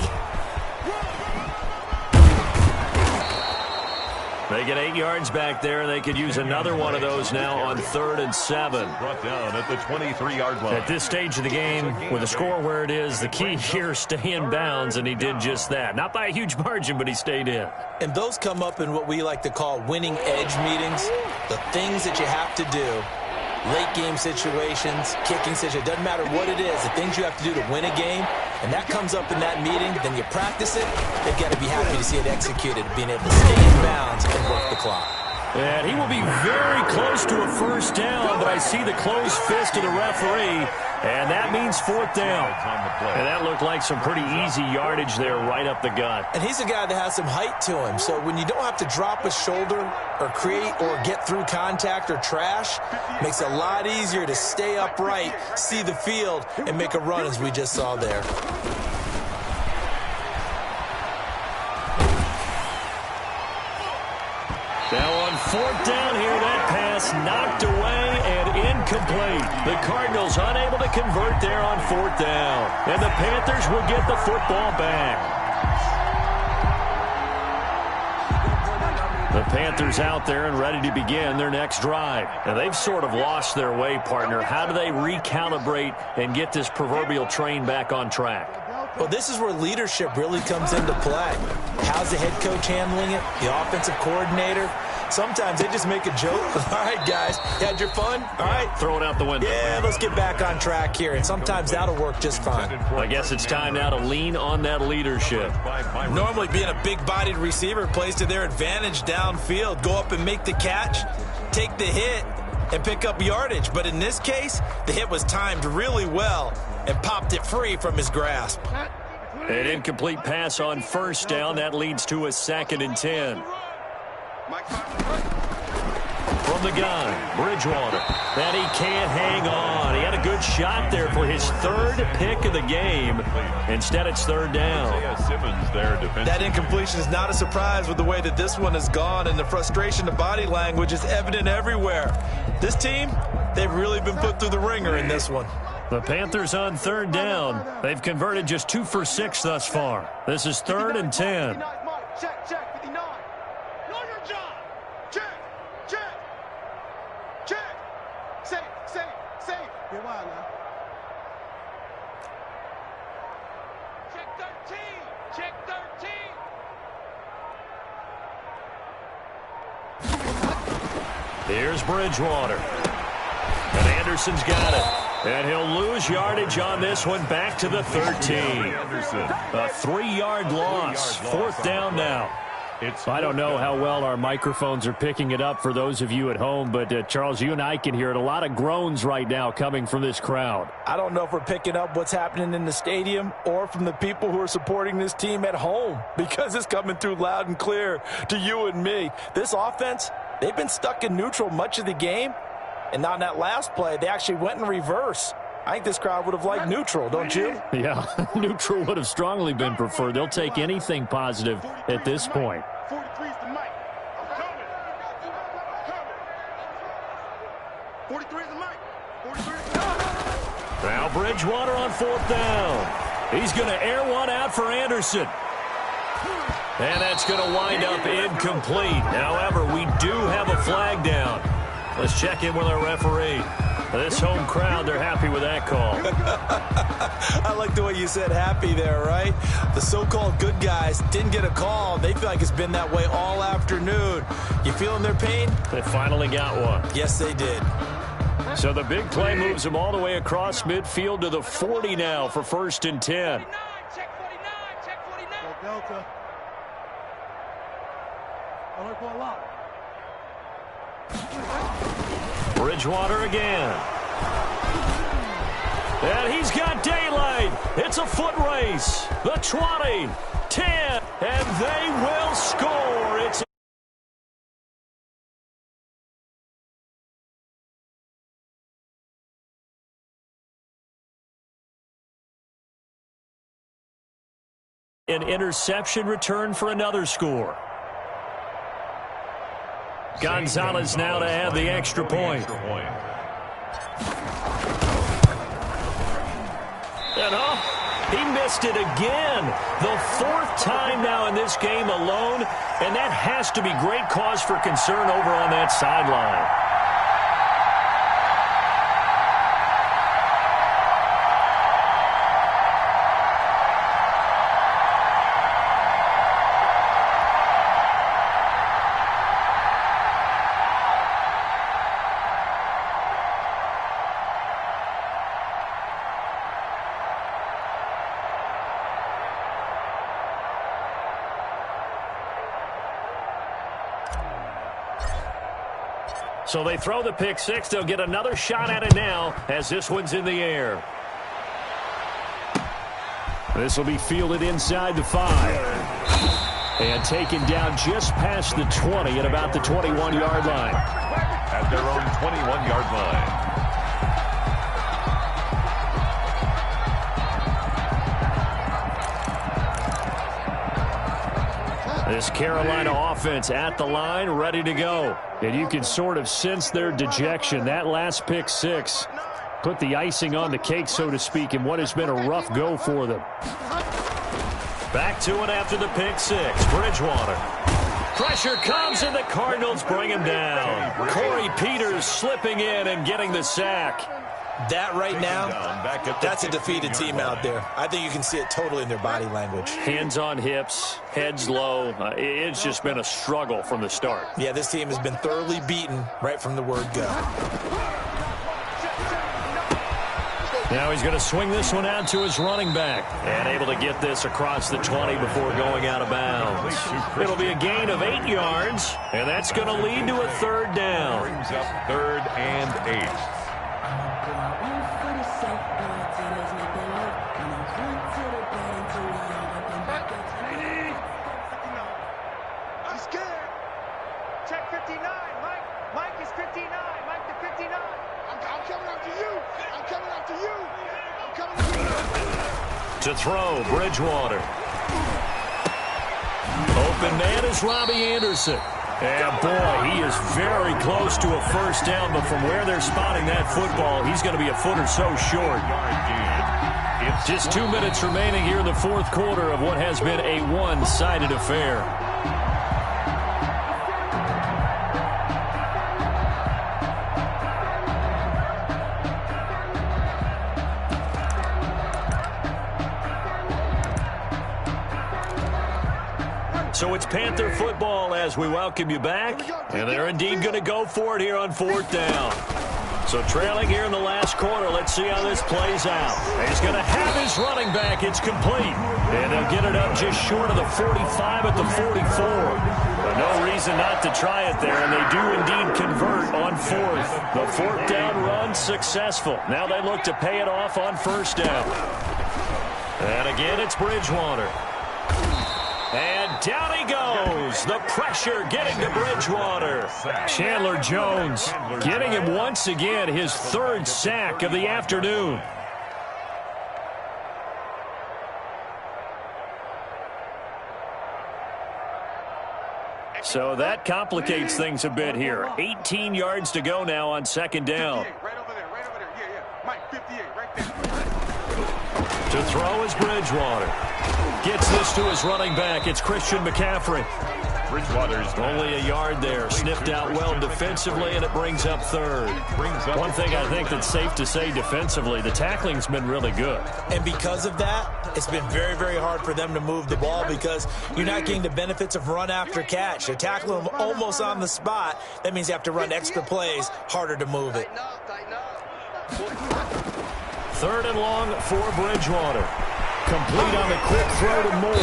They get 8 yards back there, and they could use another one of those now on 3rd and 7. Brought down at the 23-yard line. At this stage of the game, with the score where it is, the key here is stay in bounds, and he did just that. Not by a huge margin, but he stayed in. And those come up in what we like to call winning edge meetings, the things that you have to do. Late game situations, kicking situations, doesn't matter what it is, the things you have to do to win a game, and that comes up in that meeting, then you practice it, they've got to be happy to see it executed, being able to stay in bounds and work the clock. And he will be very close to a first down, but I see the closed fist of the referee, and that means 4th down. And that looked like some pretty easy yardage there right up the gut. And he's a guy that has some height to him, so when you don't have to drop a shoulder or create or get through contact or trash, it makes it a lot easier to stay upright, see the field, and make a run as we just saw there. Now on 4th down here, that pass knocked away and incomplete. The Cardinals unable to convert there on 4th down. And the Panthers will get the football back. The Panthers out there and ready to begin their next drive. And they've sort of lost their way, partner. How do they recalibrate and get this proverbial train back on track? Well, this is where leadership really comes into play. How's the head coach handling it? The offensive coordinator? Sometimes they just make a joke. All right, guys, you had your fun? All right. Throw it out the window. Yeah, let's get back on track here. And sometimes that'll work just fine. I guess it's time now to lean on that leadership. Normally being a big-bodied receiver plays to their advantage downfield. Go up and make the catch, take the hit, and pick up yardage. But in this case, the hit was timed really well and popped it free from his grasp. An incomplete pass on first down. That leads to a 2nd and 10. From the gun, Bridgewater. And he can't hang on. He had a good shot there for his 3rd pick of the game. Instead, it's 3rd down. That incompletion is not a surprise with the way that this one has gone, and the frustration, the body language is evident everywhere. This team, they've really been put through the ringer in this one. The Panthers on 3rd down. They've converted just 2 for 6 thus far. This is 3rd and 10. Check, 59. Know your job. Check. 13. Check 13. Here's Bridgewater. And Anderson's got it. And he'll lose yardage on this one back to the 13. A 3-yard loss. Fourth down now. I don't know how well our microphones are picking it up for those of you at home, but Charles, you and I can hear it. A lot of groans right now coming from this crowd. I don't know if we're picking up what's happening in the stadium or from the people who are supporting this team at home, because it's coming through loud and clear to you and me. This offense, they've been stuck in neutral much of the game, and on that last play, they actually went in reverse. I think this crowd would have liked neutral, don't you? Yeah, neutral would have strongly been preferred. They'll take anything positive at this point. 43 is the mic. I'm coming. 43 is the mic. 43 is the mic. Now Bridgewater on fourth down. He's going to air one out for Anderson. And that's going to wind up incomplete. However, we do have a flag down. Let's check in with our referee. This home crowd, they're happy with that call. I like the way you said happy there, right? The so-called good guys didn't get a call. They feel like it's been that way all afternoon. You feeling their pain? They finally got one. Yes, they did. So the big play moves them all the way across midfield to the 40 now for 1st and 10. Check 49. Check 49. Delta. Alert for a lock. Bridgewater again. And he's got daylight. It's a foot race. The 20, 10, and they will score. It's an interception return for another score. Gonzalez now to have the extra point. And he missed it again. The 4th time now in this game alone, and that has to be great cause for concern over on that sideline. So they throw the pick six. They'll get another shot at it now as this one's in the air. This will be fielded inside the 5. And taken down just past the 20 at about the 21-yard line. At their own 21-yard line. This Carolina offense at the line, ready to go. And you can sort of sense their dejection. That last pick six put the icing on the cake, so to speak, in what has been a rough go for them. Back to it after the pick six. Bridgewater. Pressure comes, and the Cardinals bring him down. Corey Peters slipping in and getting the sack. That right now, that's a defeated team out there. I think you can see it totally in their body language. Hands on hips, heads low. It's just been a struggle from the start. Yeah, this team has been thoroughly beaten right from the word go. Now he's going to swing this one out to his running back. And able to get this across the 20 before going out of bounds. It'll be a gain of 8 yards, and that's going to lead to a 3rd down. Brings up 3rd and 8. I'm scared. Check 59. Mike is 59. Mike to 59. I'm coming after you. I'm coming after you. I'm coming after you. To throw, Bridgewater. Open man is Robbie Anderson. And boy, he is very close to a 1st down, but from where they're spotting that football, he's going to be a foot or so short. Just 2 minutes remaining here in the 4th quarter of what has been a one-sided affair. So it's Panther football as we welcome you back. And they're indeed going to go for it here on 4th down. So trailing here in the last quarter, let's see how this plays out. He's going to have his running back. It's complete. And they'll get it up just short of the 45 at the 44. But no reason not to try it there, and they do indeed convert on 4th. The 4th down run successful. Now they look to pay it off on 1st down. And again, it's Bridgewater. And down he goes. The pressure getting to Bridgewater. Chandler Jones getting him once again his 3rd sack of the afternoon. So that complicates things a bit here. 18 yards to go now on 2nd down. Right over there, right over there. Yeah. Mike, 58, right there. To throw is Bridgewater. Gets this to his running back. It's Christian McCaffrey. Bridgewater's only a yard there. Sniffed out well defensively, and it brings up 3rd. One thing I think that's safe to say defensively, the tackling's been really good. And because of that, it's been very, very hard for them to move the ball because you're not getting the benefits of run after catch. They're tackling them almost on the spot. That means you have to run extra plays, harder to move it. 3rd and long for Bridgewater. Complete on the quick throw to Moore.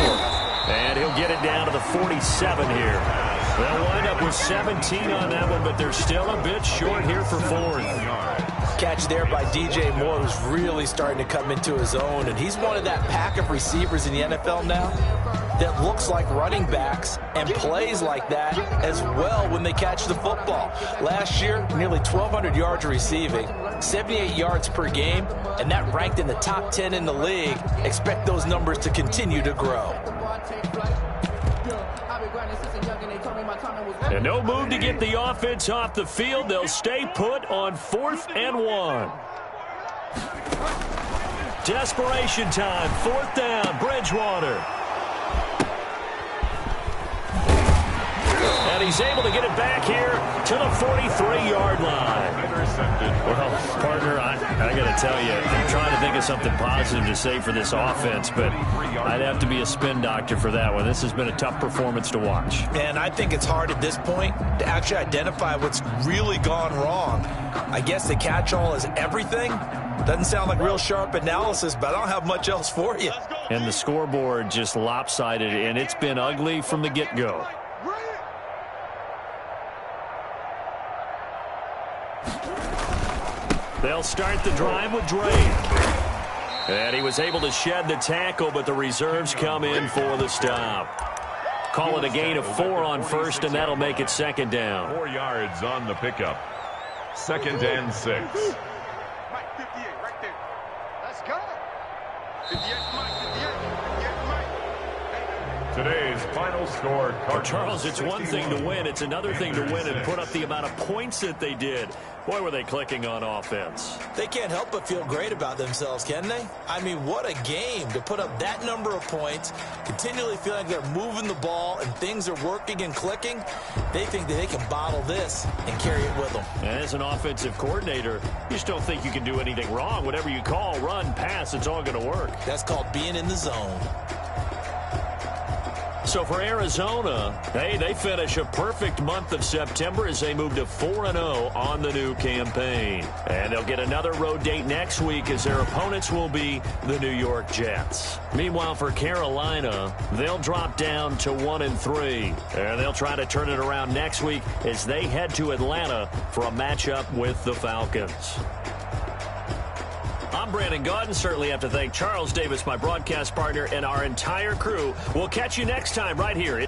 And he'll get it down to the 47 here. They'll wind up with 17 on that one, but they're still a bit short here for 4th. Catch there by DJ Moore, who's really starting to come into his own. And he's one of that pack of receivers in the NFL now that looks like running backs and plays like that as well when they catch the football. Last year, nearly 1,200 yards receiving, 78 yards per game, and that ranked in the top 10 in the league. Expect those numbers to continue to grow. And no move to get the offense off the field. They'll stay put on 4th and 1. Desperation time. 4th down. Bridgewater. And he's able to get it back here to the 43-yard line. Well, partner, I got to tell you, I'm trying to think of something positive to say for this offense, but I'd have to be a spin doctor for that one. This has been a tough performance to watch. And I think it's hard at this point to actually identify what's really gone wrong. I guess the catch-all is everything. Doesn't sound like real sharp analysis, but I don't have much else for you. And the scoreboard just lopsided, and it's been ugly from the get-go. They'll start the drive with Dre. And he was able to shed the tackle, but the reserves come in for the stop. Call it a gain of 4 on 1st, and that'll make it 2nd down. 4 yards on the pickup. 2nd and 6. Mike, 58, right there. Let's go. 58, Mike, 58, Mike. Today's final score, Charles, it's one thing to win. It's another thing to win and put up the amount of points that they did. Boy, were they clicking on offense. They can't help but feel great about themselves, can they? I mean, what a game to put up that number of points, continually feeling like they're moving the ball and things are working and clicking. They think that they can bottle this and carry it with them. And as an offensive coordinator, you just don't think you can do anything wrong. Whatever you call, run, pass, it's all going to work. That's called being in the zone. So for Arizona, hey, they finish a perfect month of September as they move to 4-0 on the new campaign. And they'll get another road date next week as their opponents will be the New York Jets. Meanwhile, for Carolina, they'll drop down to 1-3. And they'll try to turn it around next week as they head to Atlanta for a matchup with the Falcons. I'm Brandon Gaudin. Certainly have to thank Charles Davis, my broadcast partner, and our entire crew. We'll catch you next time right here.